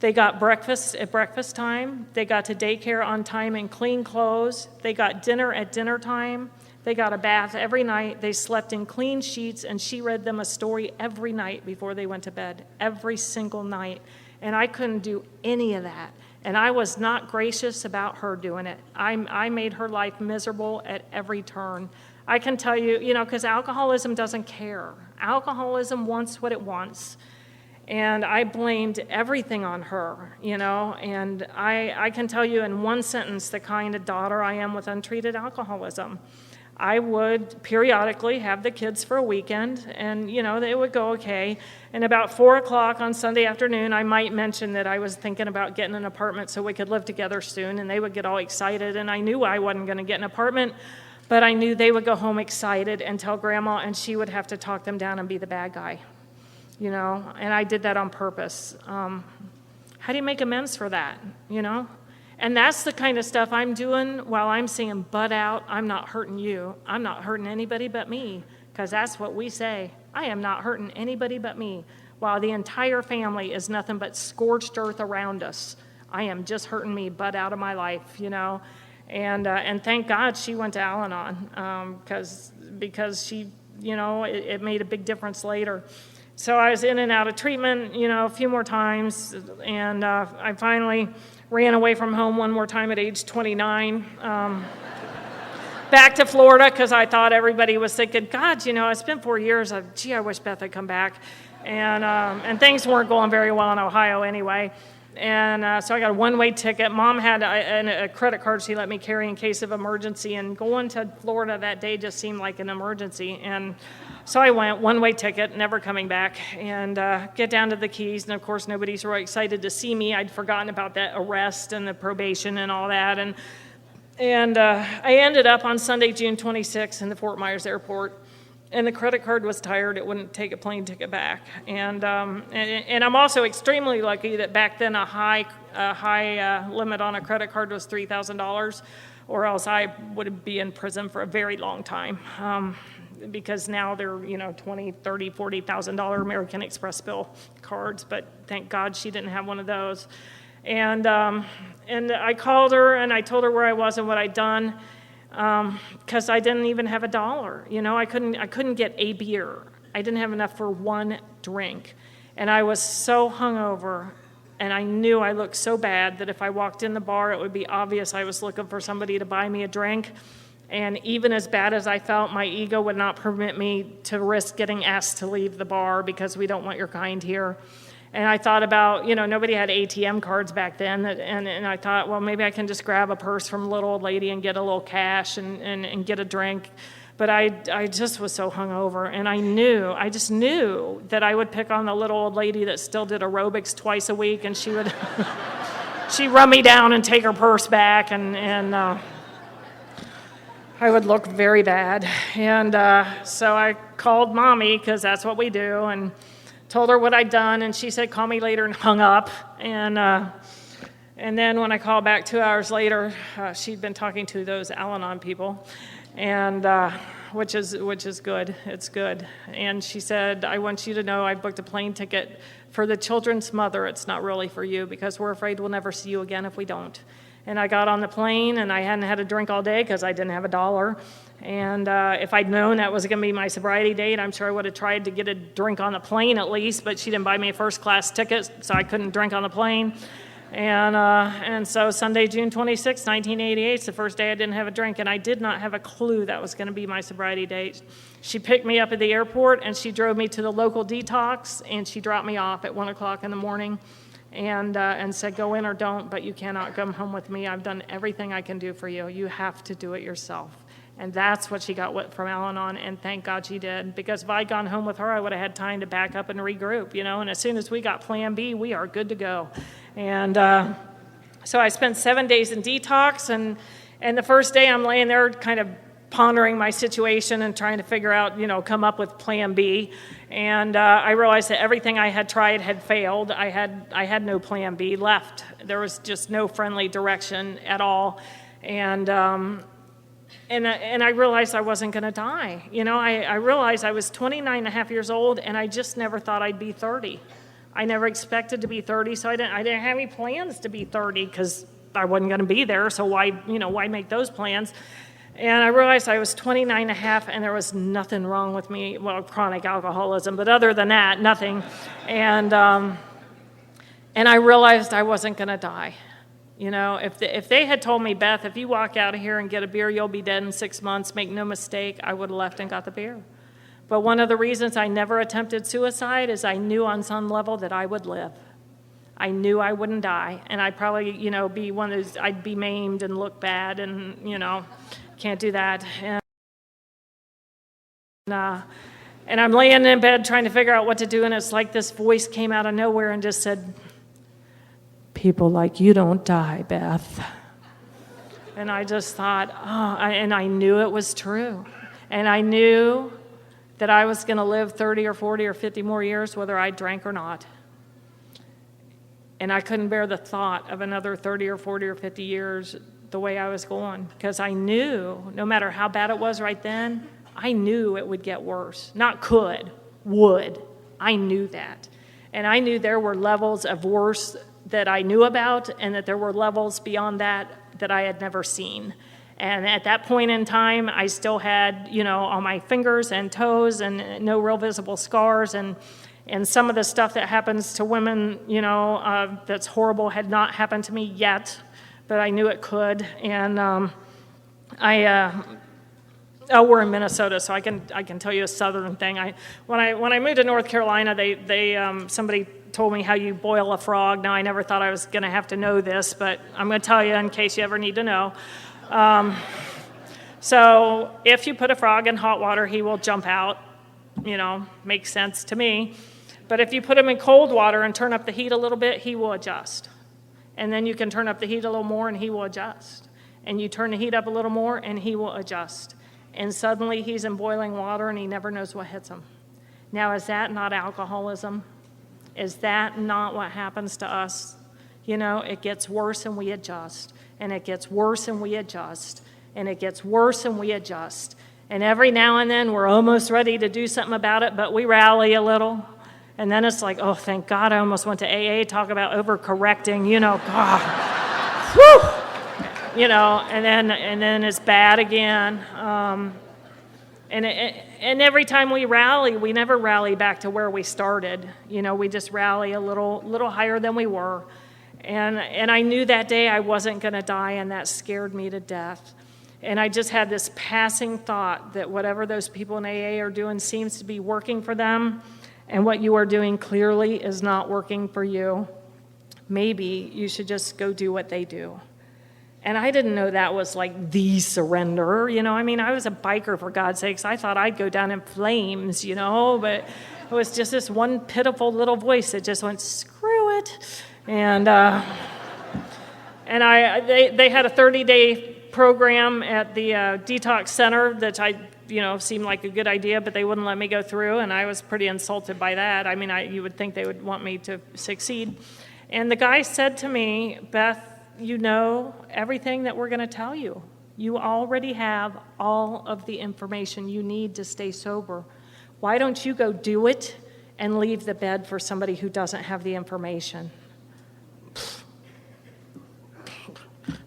They got breakfast at breakfast time. They got to daycare on time and clean clothes. They got dinner at dinner time. They got a bath every night. They slept in clean sheets, and she read them a story every night before they went to bed, every single night. And I couldn't do any of that. And I was not gracious about her doing it. I made her life miserable at every turn. I can tell you, because alcoholism doesn't care. Alcoholism wants what it wants. And I blamed everything on her, and I can tell you in one sentence the kind of daughter I am with untreated alcoholism. I would periodically have the kids for a weekend, and, they would go okay. And about 4 o'clock on Sunday afternoon, I might mention that I was thinking about getting an apartment so we could live together soon, and they would get all excited. And I knew I wasn't going to get an apartment, but I knew they would go home excited and tell Grandma, and she would have to talk them down and be the bad guy. And I did that on purpose. How do you make amends for that, And that's the kind of stuff I'm doing while I'm saying, butt out, I'm not hurting you. I'm not hurting anybody but me, because that's what we say. I am not hurting anybody but me, while the entire family is nothing but scorched earth around us. I am just hurting me, butt out of my life, And thank God she went to Al-Anon, because she, it made a big difference later. So I was in and out of treatment, a few more times, and I finally ran away from home one more time at age 29, back to Florida, because I thought everybody was thinking, God, it's been 4 years. I wish Beth had come back. And things weren't going very well in Ohio anyway. And so I got a one-way ticket. Mom had a credit card she let me carry in case of emergency, and going to Florida that day just seemed like an emergency. And so I went, one-way ticket, never coming back, and get down to the Keys, and of course nobody's really excited to see me. I'd forgotten about that arrest and the probation and all that, and I ended up on Sunday, June 26th in the Fort Myers airport, and the credit card was tired. It wouldn't take a plane ticket back, and I'm also extremely lucky that back then a high limit on a credit card was $3,000, or else I would be in prison for a very long time. Because now they're, $20,000, $30,000, $40,000 American Express bill cards, but thank God she didn't have one of those. And I called her and I told her where I was and what I'd done, because I didn't even have $1. I couldn't get a beer. I didn't have enough for one drink, and I was so hungover, and I knew I looked so bad that if I walked in the bar, it would be obvious I was looking for somebody to buy me a drink. And even as bad as I felt, my ego would not permit me to risk getting asked to leave the bar, because we don't want your kind here. And I thought about, nobody had ATM cards back then. And I thought, well, maybe I can just grab a purse from a little old lady and get a little cash and get a drink. But I just was so hungover. And I just knew that I would pick on the little old lady that still did aerobics twice a week. And she would she'd run me down and take her purse back. And I would look very bad. And so I called Mommy, because that's what we do, and told her what I'd done. And she said, call me later, and hung up. And And then when I called back 2 hours later, she'd been talking to those Al-Anon people, and which is good. It's good. And she said, I want you to know I booked a plane ticket for the children's mother. It's not really for you because we're afraid we'll never see you again if we don't. And I got on the plane, and I hadn't had a drink all day because I didn't have $1. And if I'd known that was going to be my sobriety date, I'm sure I would have tried to get a drink on the plane at least, but she didn't buy me a first-class ticket, so I couldn't drink on the plane. And so Sunday, June 26, 1988, is the first day I didn't have a drink, and I did not have a clue that was going to be my sobriety date. She picked me up at the airport, and she drove me to the local detox, and she dropped me off at 1 o'clock in the morning and said, go in or don't, but you cannot come home with me. I've done everything I can do for you. You have to do it yourself. And that's what she got from Al-Anon, and thank God she did. Because if I'd gone home with her, I would have had time to back up and regroup, and as soon as we got Plan B, we are good to go. And so I spent 7 days in detox, and the first day I'm laying there kind of pondering my situation and trying to figure out, come up with Plan B. And I realized that everything I had tried had failed. I had no Plan B left. There was just no friendly direction at all. And I realized I wasn't going to die. I realized I was 29 and a half years old, and I just never thought I'd be 30. I never expected to be 30, so I didn't have any plans to be 30 because I wasn't going to be there, so why make those plans? And I realized I was 29 and a half, and there was nothing wrong with me, chronic alcoholism, but other than that, nothing. And I realized I wasn't going to die. If they had told me, Beth, if you walk out of here and get a beer, you'll be dead in 6 months, make no mistake, I would have left and got the beer. But one of the reasons I never attempted suicide is I knew on some level that I would live. I knew I wouldn't die, and I'd probably, be one of those, I'd be maimed and look bad, and, can't do that. And I'm laying in bed trying to figure out what to do, and it's like this voice came out of nowhere and just said, people like you don't die, Beth. And I just thought, and I knew it was true. And I knew that I was going to live 30 or 40 or 50 more years, whether I drank or not. And I couldn't bear the thought of another 30 or 40 or 50 years the way I was going, because I knew, no matter how bad it was right then, I knew it would get worse. Not could, would. I knew that. And I knew there were levels of worse that I knew about, and that there were levels beyond that I had never seen. And at that point in time, I still had, on my fingers and toes and no real visible scars, and some of the stuff that happens to women, that's horrible had not happened to me yet, but I knew it could. And we're in Minnesota, so I can tell you a southern thing. When I moved to North Carolina, somebody told me how you boil a frog. Now, I never thought I was going to have to know this, but I'm going to tell you in case you ever need to know. So if you put a frog in hot water, he will jump out. Makes sense to me. But if you put him in cold water and turn up the heat a little bit, he will adjust. And then you can turn up the heat a little more, and he will adjust. And you turn the heat up a little more, and he will adjust. And suddenly he's in boiling water, and he never knows what hits him. Now, is that not alcoholism? Is that not what happens to us? It gets worse, and we adjust. And it gets worse, and we adjust. And it gets worse, and we adjust. And every now and then, we're almost ready to do something about it, but we rally a little. And then it's like, oh, thank God I almost went to AA, talk about overcorrecting, God. Whew! And then it's bad again. And every time we rally, we never rally back to where we started. We just rally a little higher than we were. And I knew that day I wasn't going to die, and that scared me to death. And I just had this passing thought that whatever those people in AA are doing seems to be working for them, and what you are doing clearly is not working for you. Maybe you should just go do what they do. And I didn't know that was like the surrender, I was a biker, for God's sakes. I thought I'd go down in flames, but it was just this one pitiful little voice that just went, screw it. And they had a 30-day program at the detox center that seemed like a good idea, but they wouldn't let me go through, and I was pretty insulted by that. You would think they would want me to succeed. And the guy said to me, Beth, you know everything that we're going to tell you. You already have all of the information you need to stay sober. Why don't you go do it and leave the bed for somebody who doesn't have the information?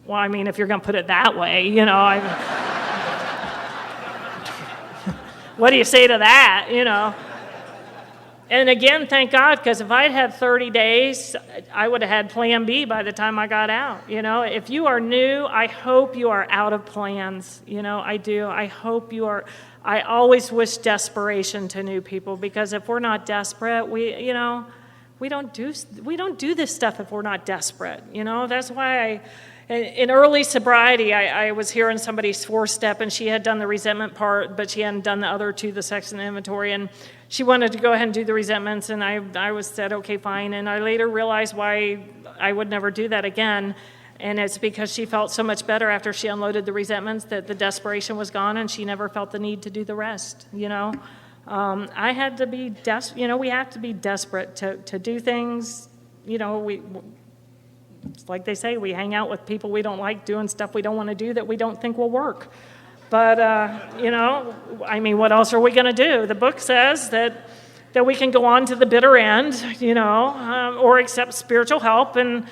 Well, I mean, if you're going to put it that way, what do you say to that, And again, thank God, because if I'd had 30 days, I would have had plan B by the time I got out. If you are new, I hope you are out of plans. I do. I hope you are. I always wish desperation to new people, because if we're not desperate, we don't do this stuff if we're not desperate. That's why in early sobriety, I was hearing somebody's 4-step, and she had done the resentment part, but she hadn't done the other two, the sex and the inventory, and she wanted to go ahead and do the resentments, and I was said, okay, fine, and I later realized why I would never do that again, and it's because she felt so much better after she unloaded the resentments, that the desperation was gone, and she never felt the need to do the rest, I had to be we have to be desperate to do things, like they say, we hang out with people we don't like, doing stuff we don't want to do that we don't think will work. But, what else are we going to do? The book says that we can go on to the bitter end, or accept spiritual help. And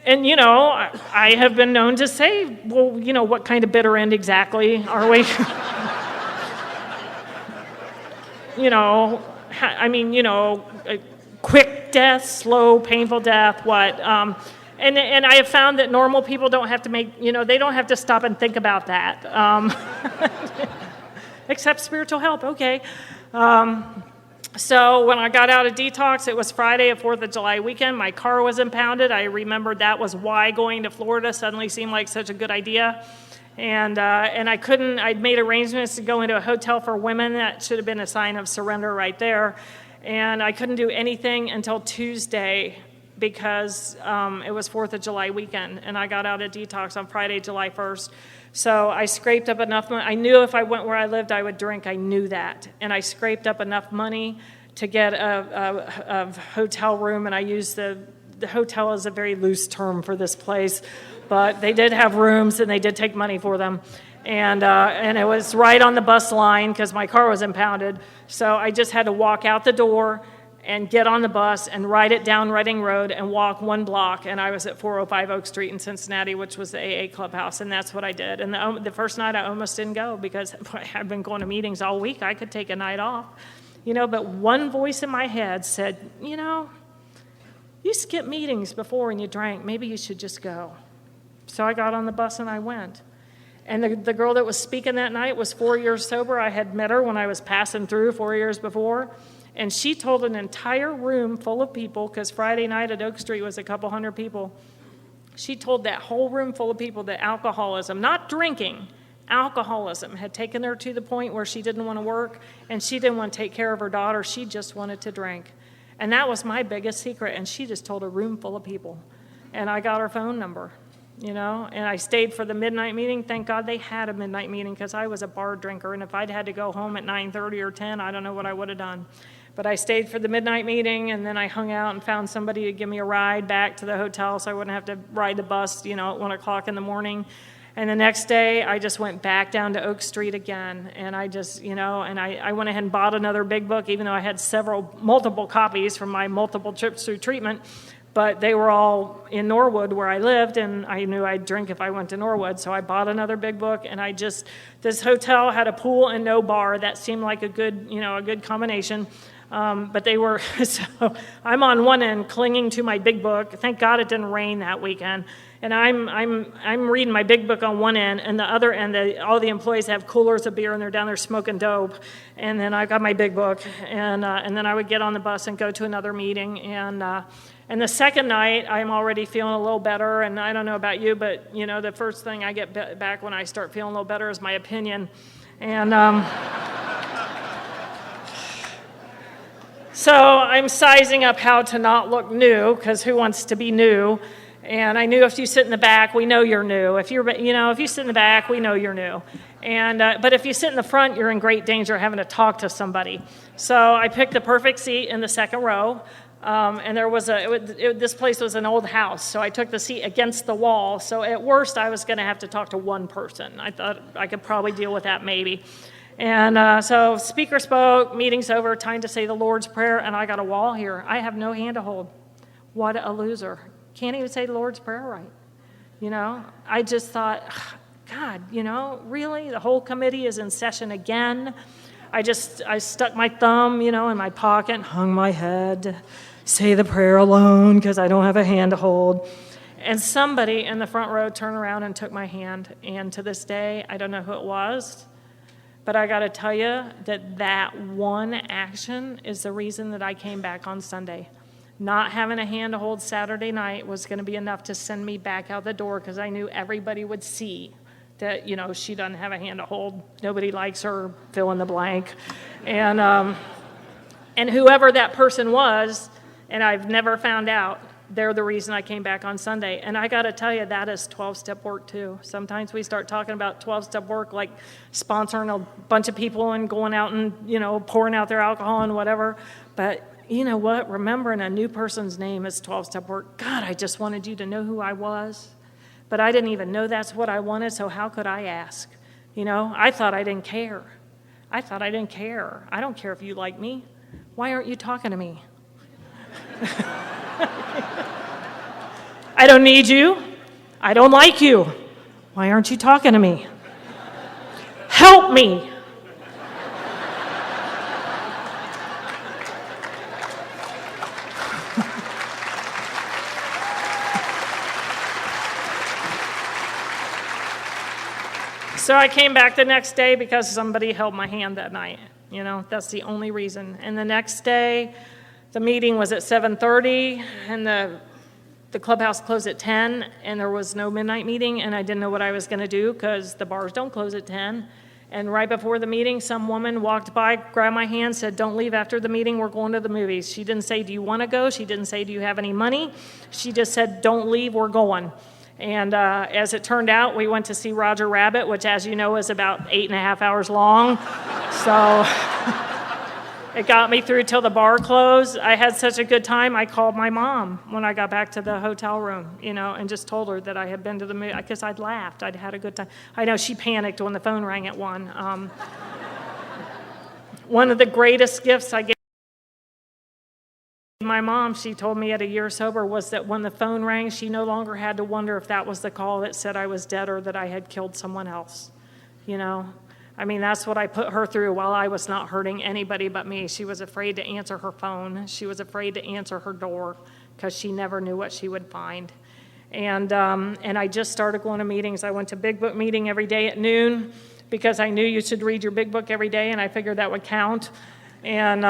I have been known to say, well, what kind of bitter end exactly are we? Quick death, slow, painful death, what? And I have found that normal people don't have to they don't have to stop and think about that. Except spiritual help, okay. So when I got out of detox, it was Friday, a 4th of July weekend. My car was impounded. I remembered that was why going to Florida suddenly seemed like such a good idea. And I'd made arrangements to go into a hotel for women. That should have been a sign of surrender right there. And I couldn't do anything until Tuesday, because it was 4th of July weekend, and I got out of detox on Friday, July 1st. So I scraped up enough money. I knew if I went where I lived, I would drink. I knew that. And I scraped up enough money to get a hotel room, and I used the hotel is a very loose term for this place, but they did have rooms, and they did take money for them. And it was right on the bus line, because my car was impounded. So I just had to walk out the door and get on the bus and ride it down Reading Road and walk 1 block, and I was at 405 Oak Street in Cincinnati, which was the AA clubhouse, and that's what I did. And the first night I almost didn't go, because I've been going to meetings all week. I could take a night off, but one voice in my head said, you skipped meetings before and you drank. Maybe you should just go. So I got on the bus and I went. And the girl that was speaking that night was 4 years sober. I had met her when I was passing through 4 years before. And she told an entire room full of people, because Friday night at Oak Street was a couple hundred people. She told that whole room full of people that alcoholism, not drinking, alcoholism had taken her to the point where she didn't want to work, and she didn't want to take care of her daughter. She just wanted to drink. And that was my biggest secret, and she just told a room full of people. And I got her phone number, and I stayed for the midnight meeting. Thank God they had a midnight meeting, because I was a bar drinker, and if I'd had to go home at 9:30 or 10, I don't know what I would have done. But I stayed for the midnight meeting, and then I hung out and found somebody to give me a ride back to the hotel so I wouldn't have to ride the bus, at 1 o'clock in the morning. And the next day, I just went back down to Oak Street again, and I just, and I went ahead and bought another big book, even though I had multiple copies from my multiple trips through treatment. But they were all in Norwood where I lived, and I knew I'd drink if I went to Norwood. So I bought another big book, and this hotel had a pool and no bar. That seemed like a good combination. But they were, so I'm on one end clinging to my big book. Thank God it didn't rain that weekend. And I'm reading my big book on one end, and the other end, all the employees have coolers of beer, and they're down there smoking dope. And then I got my big book, and then I would get on the bus and go to another meeting. And the second night, I'm already feeling a little better. And I don't know about you, but the first thing I get back when I start feeling a little better is my opinion. And so I'm sizing up how to not look new, because who wants to be new? And I knew if you sit in the back, we know you're new. If you sit in the back, we know you're new. And but if you sit in the front, you're in great danger of having to talk to somebody. So I picked the perfect seat in the second row. And there was this place was an old house, so I took the seat against the wall. So at worst, I was going to have to talk to one person. I thought I could probably deal with that maybe. And so speaker spoke, meeting's over, time to say the Lord's Prayer, and I got a wall here. I have no hand to hold. What a loser. Can't even say the Lord's Prayer right. I just thought, God, really? The whole committee is in session again. I stuck my thumb, in my pocket, and hung my head, say the prayer alone because I don't have a hand to hold. And somebody in the front row turned around and took my hand. And to this day, I don't know who it was, but I got to tell you that one action is the reason that I came back on Sunday. Not having a hand to hold Saturday night was going to be enough to send me back out the door because I knew everybody would see that, she doesn't have a hand to hold. Nobody likes her, fill in the blank. And whoever that person was, and I've never found out, they're the reason I came back on Sunday. And I got to tell you, that is 12-step work too. Sometimes we start talking about 12-step work like sponsoring a bunch of people and going out and, pouring out their alcohol and whatever. But you know what? Remembering a new person's name is 12-step work. God, I just wanted you to know who I was. But I didn't even know that's what I wanted, so how could I ask? I thought I didn't care. I don't care if you like me. Why aren't you talking to me? I don't need you. I don't like you. Why aren't you talking to me? Help me. So I came back the next day because somebody held my hand that night. That's the only reason. And the next day, the meeting was at 7:30, and the clubhouse closed at 10, and there was no midnight meeting, and I didn't know what I was going to do because the bars don't close at 10. And right before the meeting, some woman walked by, grabbed my hand, said, "Don't leave after the meeting, we're going to the movies." She didn't say, "Do you want to go?" She didn't say, "Do you have any money?" She just said, "Don't leave, we're going." And as it turned out, we went to see Roger Rabbit, which, as you know, is about 8.5 hours long. So it got me through till the bar closed. I had such a good time, I called my mom when I got back to the hotel room, and just told her that I had been to the movie, because I'd laughed. I'd had a good time. I know she panicked when the phone rang at 1. One of the greatest gifts I gave my mom, she told me at a year sober, was that when the phone rang, she no longer had to wonder if that was the call that said I was dead or that I had killed someone else. That's what I put her through while I was not hurting anybody but me. She was afraid to answer her phone. She was afraid to answer her door because she never knew what she would find. And I just started going to meetings. I went to Big Book meeting every day at noon because I knew you should read your Big Book every day, and I figured that would count. And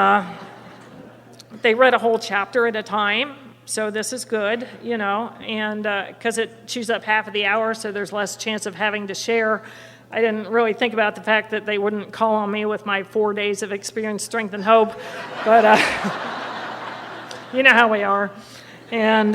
they read a whole chapter at a time, so this is good, and because it chews up half of the hour, so there's less chance of having to share. I didn't really think about the fact that they wouldn't call on me with my 4 days of experience, strength, and hope, but you know how we are. And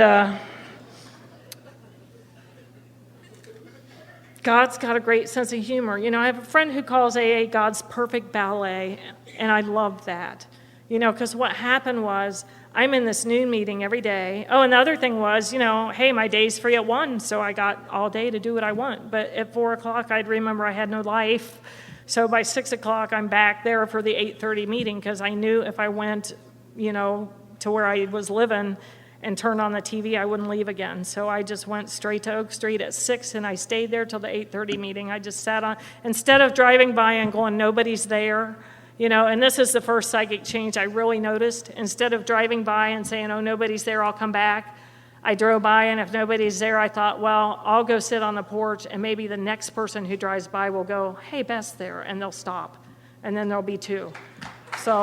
God's got a great sense of humor. I have a friend who calls AA God's perfect ballet, and I love that. Because what happened was I'm in this noon meeting every day. Oh, and the other thing was, hey, my day's free at 1, so I got all day to do what I want. But at 4 o'clock, I'd remember I had no life. So by 6 o'clock, I'm back there for the 8:30 meeting because I knew if I went, to where I was living and turned on the TV, I wouldn't leave again. So I just went straight to Oak Street at 6, and I stayed there till the 8:30 meeting. I just sat on, instead of driving by and going, nobody's there, and this is the first psychic change I really noticed. Instead of driving by and saying, oh, nobody's there, I'll come back, I drove by, and if nobody's there, I thought, well, I'll go sit on the porch, and maybe the next person who drives by will go, hey, Beth's there, and they'll stop, and then there'll be 2. So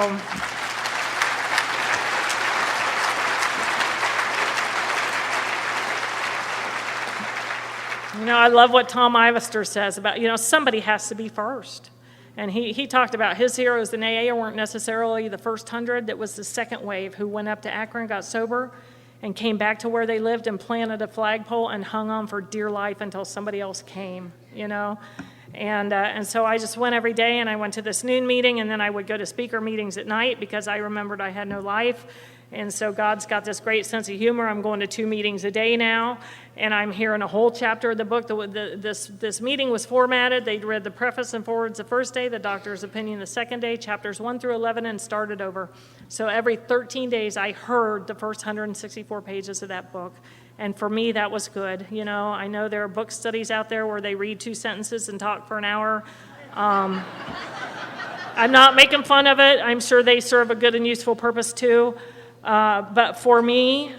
I love what Tom Ivester says about, somebody has to be first. And he talked about his heroes in AA weren't necessarily the first 100. That was the second wave who went up to Akron, got sober, and came back to where they lived and planted a flagpole and hung on for dear life until somebody else came, And so I just went every day, and I went to this noon meeting, and then I would go to speaker meetings at night because I remembered I had no life. And so God's got this great sense of humor. I'm going to 2 meetings a day now, and I'm hearing a whole chapter of the book. This meeting was formatted. They read the preface and forwards the first day, the doctor's opinion the second day, chapters 1 through 11, and started over. So every 13 days, I heard the first 164 pages of that book. And for me, that was good. I know there are book studies out there where they read 2 sentences and talk for an hour. I'm not making fun of it. I'm sure they serve a good and useful purpose too. But for me,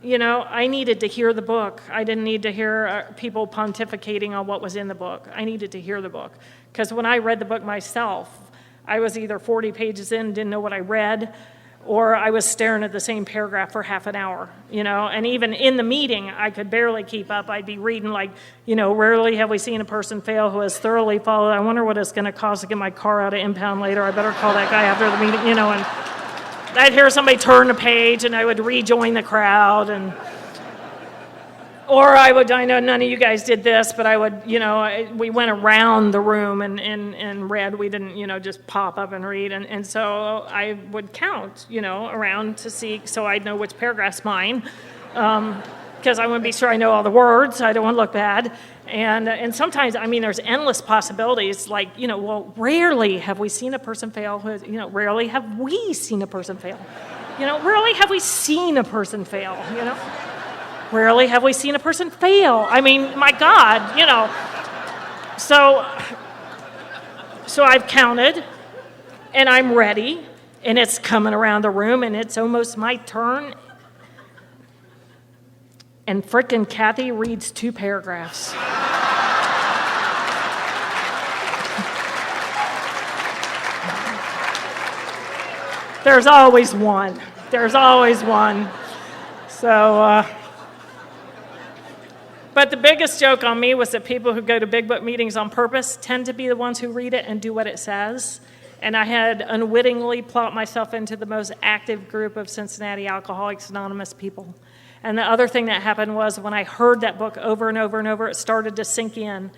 I needed to hear the book. I didn't need to hear people pontificating on what was in the book. I needed to hear the book. Because when I read the book myself, I was either 40 pages in, didn't know what I read, or I was staring at the same paragraph for half an hour, and even in the meeting, I could barely keep up. I'd be reading rarely have we seen a person fail who has thoroughly followed. I wonder what it's going to cost to get my car out of impound later. I better call that guy after the meeting, and I'd hear somebody turn a page, and I would rejoin the crowd, or I know none of you guys did this, but I would, we went around the room and read. We didn't, just pop up and read. And so I would count, around to see, so I'd know which paragraph's mine, because I want to be sure I know all the words. I don't want to look bad. And sometimes, there's endless possibilities, rarely have we seen a person fail. Rarely have we seen a person fail. Rarely have we seen a person fail, Rarely have we seen a person fail. My God, So I've counted, and I'm ready, and it's coming around the room, and it's almost my turn. And frickin' Kathy reads 2 paragraphs. There's always one. So, but the biggest joke on me was that people who go to big book meetings on purpose tend to be the ones who read it and do what it says. And I had unwittingly plopped myself into the most active group of Cincinnati Alcoholics Anonymous people. And the other thing that happened was when I heard that book over and over and over, it started to sink in.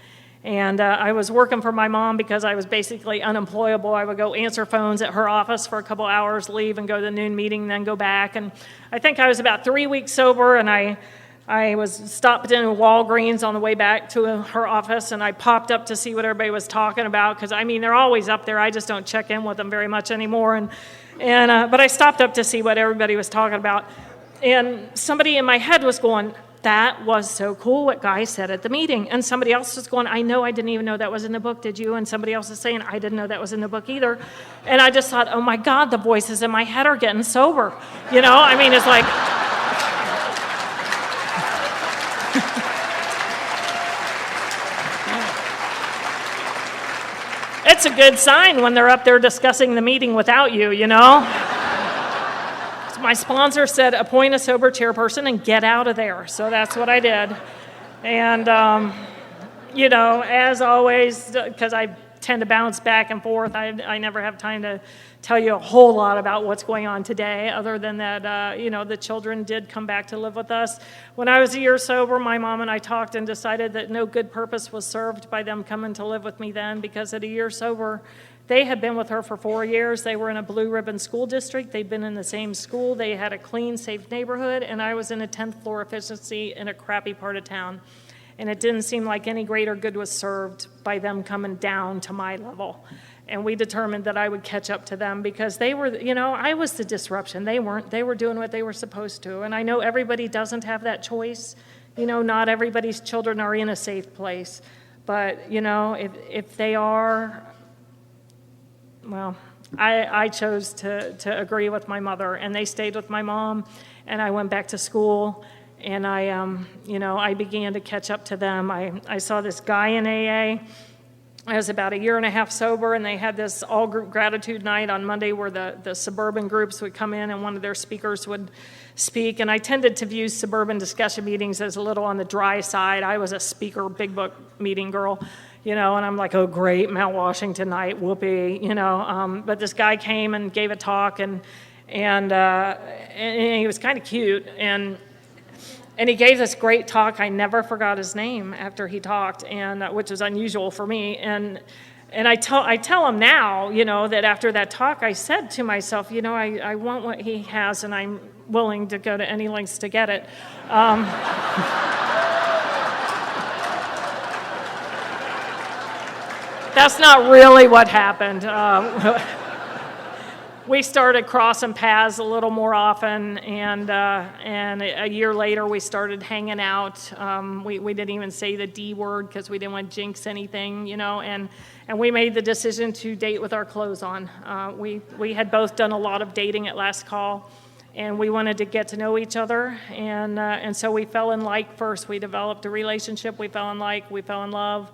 And I was working for my mom because I was basically unemployable. I would go answer phones at her office for a couple hours, leave and go to the noon meeting, then go back. And I think I was about 3 weeks sober, and I was stopped in Walgreens on the way back to her office, and I popped up to see what everybody was talking about, because, they're always up there. I just don't check in with them very much anymore. But I stopped up to see what everybody was talking about. And somebody in my head was going, that was so cool what Guy said at the meeting. And somebody else was going, I know, I didn't even know that was in the book, did you? And somebody else is saying, I didn't know that was in the book either. And I just thought, oh my God, the voices in my head are getting sober. It's like... It's a good sign when they're up there discussing the meeting without you, So my sponsor said, appoint a sober chairperson and get out of there. So that's what I did. And, as always, because I tend to bounce back and forth, I never have time to tell you a whole lot about what's going on today, other than that, the children did come back to live with us. When I was a year sober, my mom and I talked and decided that no good purpose was served by them coming to live with me then, because at a year sober, they had been with her for 4 years. They were in a blue ribbon school district. They'd been in the same school. They had a clean, safe neighborhood, and I was in a 10th floor efficiency in a crappy part of town. And it didn't seem like any greater good was served by them coming down to my level. And we determined that I would catch up to them, because they were, I was the disruption. They weren't. They were doing what they were supposed to. And I know everybody doesn't have that choice. Not everybody's children are in a safe place. But, if they are, well, I chose to agree with my mother, and they stayed with my mom, and I went back to school. And I began to catch up to them. I saw this guy in AA. I was about a year and a half sober, and they had this all-group gratitude night on Monday where the suburban groups would come in and one of their speakers would speak. And I tended to view suburban discussion meetings as a little on the dry side. I was a speaker, big book meeting girl, and I'm like, oh, great, Mount Washington night, whoopee, But this guy came and gave a talk, and he was kind of cute, and he gave this great talk. I never forgot his name after he talked, and which is unusual for me. And And I tell him now, that after that talk, I said to myself, I want what he has, and I'm willing to go to any lengths to get it. That's not really what happened. We started crossing paths a little more often, and a year later we started hanging out. We didn't even say the D word because we didn't want to jinx anything, and we made the decision to date with our clothes on. We had both done a lot of dating at last call, and we wanted to get to know each other, and so we fell in like first. We developed a relationship. We fell in like. We fell in love.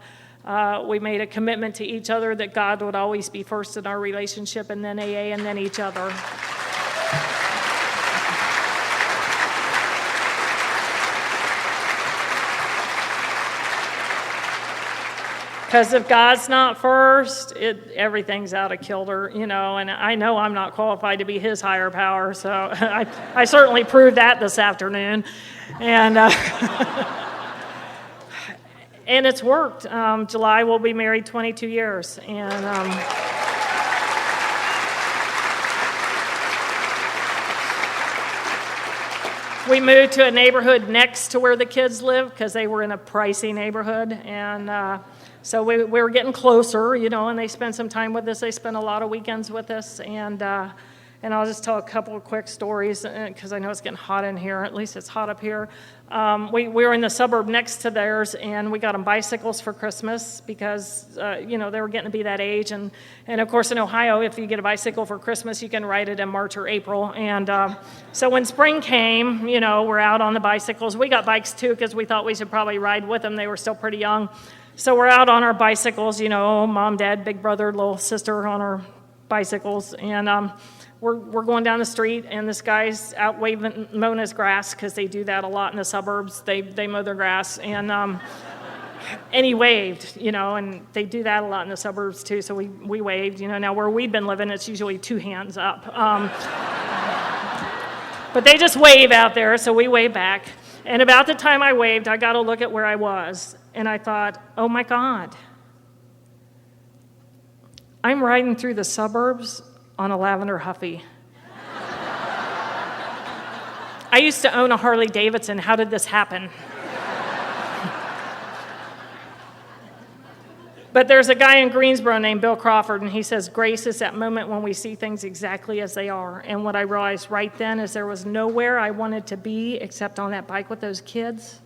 We made a commitment to each other that God would always be first in our relationship, and then AA, and then each other. Because if God's not first, everything's out of kilter, and I know I'm not qualified to be his higher power, so I certainly proved that this afternoon. And and it's worked. July we'll be married 22 years. And we moved to a neighborhood next to where the kids live because they were in a pricey neighborhood. And so we were getting closer, and they spent some time with us. They spent a lot of weekends with us. And I'll just tell a couple of quick stories because I know it's getting hot in here. At least it's hot up here. We were in the suburb next to theirs, and we got them bicycles for Christmas because, they were getting to be that age. And of course, in Ohio, if you get a bicycle for Christmas, you can ride it in March or April. And so when spring came, we're out on the bicycles. We got bikes, too, because we thought we should probably ride with them. They were still pretty young. So we're out on our bicycles, mom, dad, big brother, little sister on our bicycles. And we're going down the street, and this guy's out mowing his grass because they do that a lot in the suburbs. They mow their grass, and he waved, and they do that a lot in the suburbs too. So we waved, Now where we've been living, it's usually two hands up, but they just wave out there, so we wave back. And about the time I waved, I got to look at where I was, and I thought, oh my God, I'm riding through the suburbs on a lavender Huffy. I used to own a Harley Davidson. How did this happen? But there's a guy in Greensboro named Bill Crawford, and he says, grace is that moment when we see things exactly as they are. And what I realized right then is there was nowhere I wanted to be except on that bike with those kids.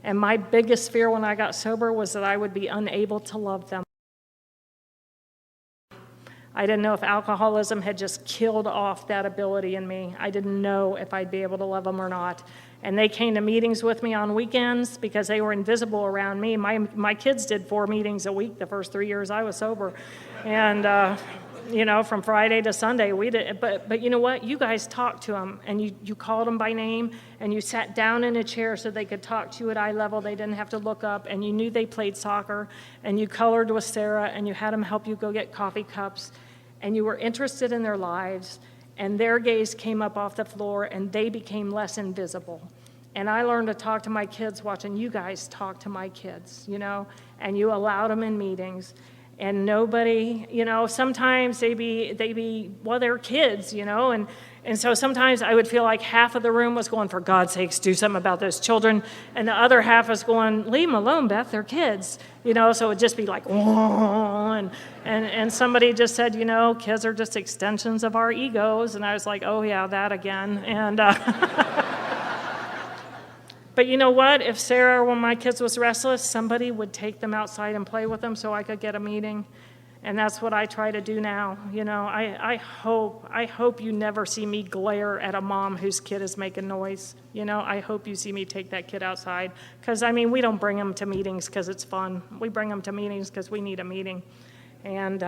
And my biggest fear when I got sober was that I would be unable to love them. I didn't know if alcoholism had just killed off that ability in me. I didn't know if I'd be able to love them or not. And they came to meetings with me on weekends because they were invisible around me. My kids did 4 meetings a week the first 3 years I was sober. And, from Friday to Sunday, we did. But you know what? You guys talked to them, and you called them by name, and you sat down in a chair so they could talk to you at eye level. They didn't have to look up, and you knew they played soccer, and you colored with Sarah, and you had them help you go get coffee cups. And you were interested in their lives, and their gaze came up off the floor, and they became less invisible. And I learned to talk to my kids watching you guys talk to my kids, and you allowed them in meetings. And nobody, sometimes they're kids, and so sometimes I would feel like half of the room was going, for God's sakes, do something about those children, and the other half was going, leave them alone, Beth, they're kids, so it would just be like, whoa, and somebody just said, kids are just extensions of our egos, and I was like, oh yeah, that again, and but you know what? If Sarah, when my kids was restless, somebody would take them outside and play with them so I could get a meeting. And that's what I try to do now. I hope you never see me glare at a mom whose kid is making noise. I hope you see me take that kid outside. Because, we don't bring them to meetings because it's fun. We bring them to meetings because we need a meeting. And,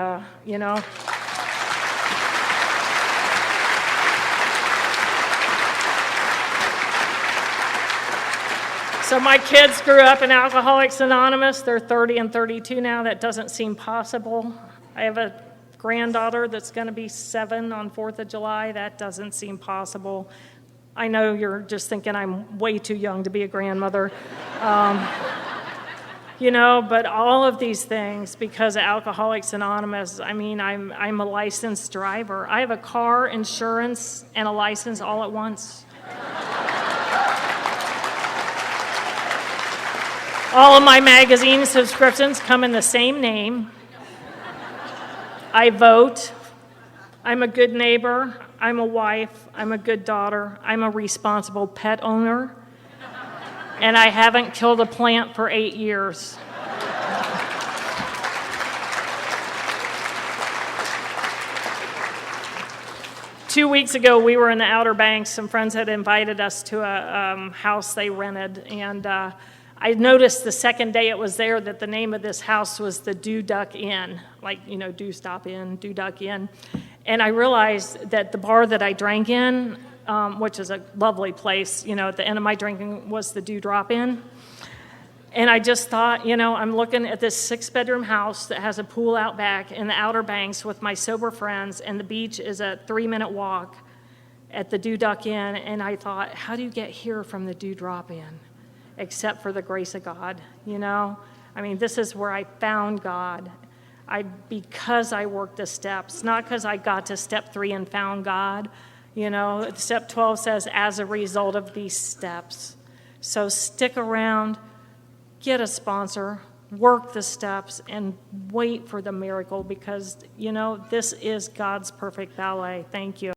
So my kids grew up in Alcoholics Anonymous. They're 30 and 32 now. That doesn't seem possible. I have a granddaughter that's going to be 7 on 4th of July. That doesn't seem possible. I know you're just thinking I'm way too young to be a grandmother. But all of these things because of Alcoholics Anonymous. I mean, I'm a licensed driver. I have a car, insurance, and a license all at once. All of my magazine subscriptions come in the same name. I vote. I'm a good neighbor. I'm a wife. I'm a good daughter. I'm a responsible pet owner. And I haven't killed a plant for 8 years. Two weeks ago, we were in the Outer Banks. Some friends had invited us to a house they rented, and I noticed the second day it was there that the name of this house was the Do Duck Inn, like, do stop in, Do Duck Inn. And I realized that the bar that I drank in, which is a lovely place, at the end of my drinking was the Do Drop Inn. And I just thought, I'm looking at this 6-bedroom house that has a pool out back in the Outer Banks with my sober friends, and the beach is a 3-minute walk at the Do Duck Inn. And I thought, how do you get here from the Do Drop Inn? Except for the grace of God, I mean, this is where I found God. Because I worked the steps, not because I got to step 3 and found God. Step 12 says, as a result of these steps. So stick around, get a sponsor, work the steps, and wait for the miracle because, this is God's perfect ballet. Thank you.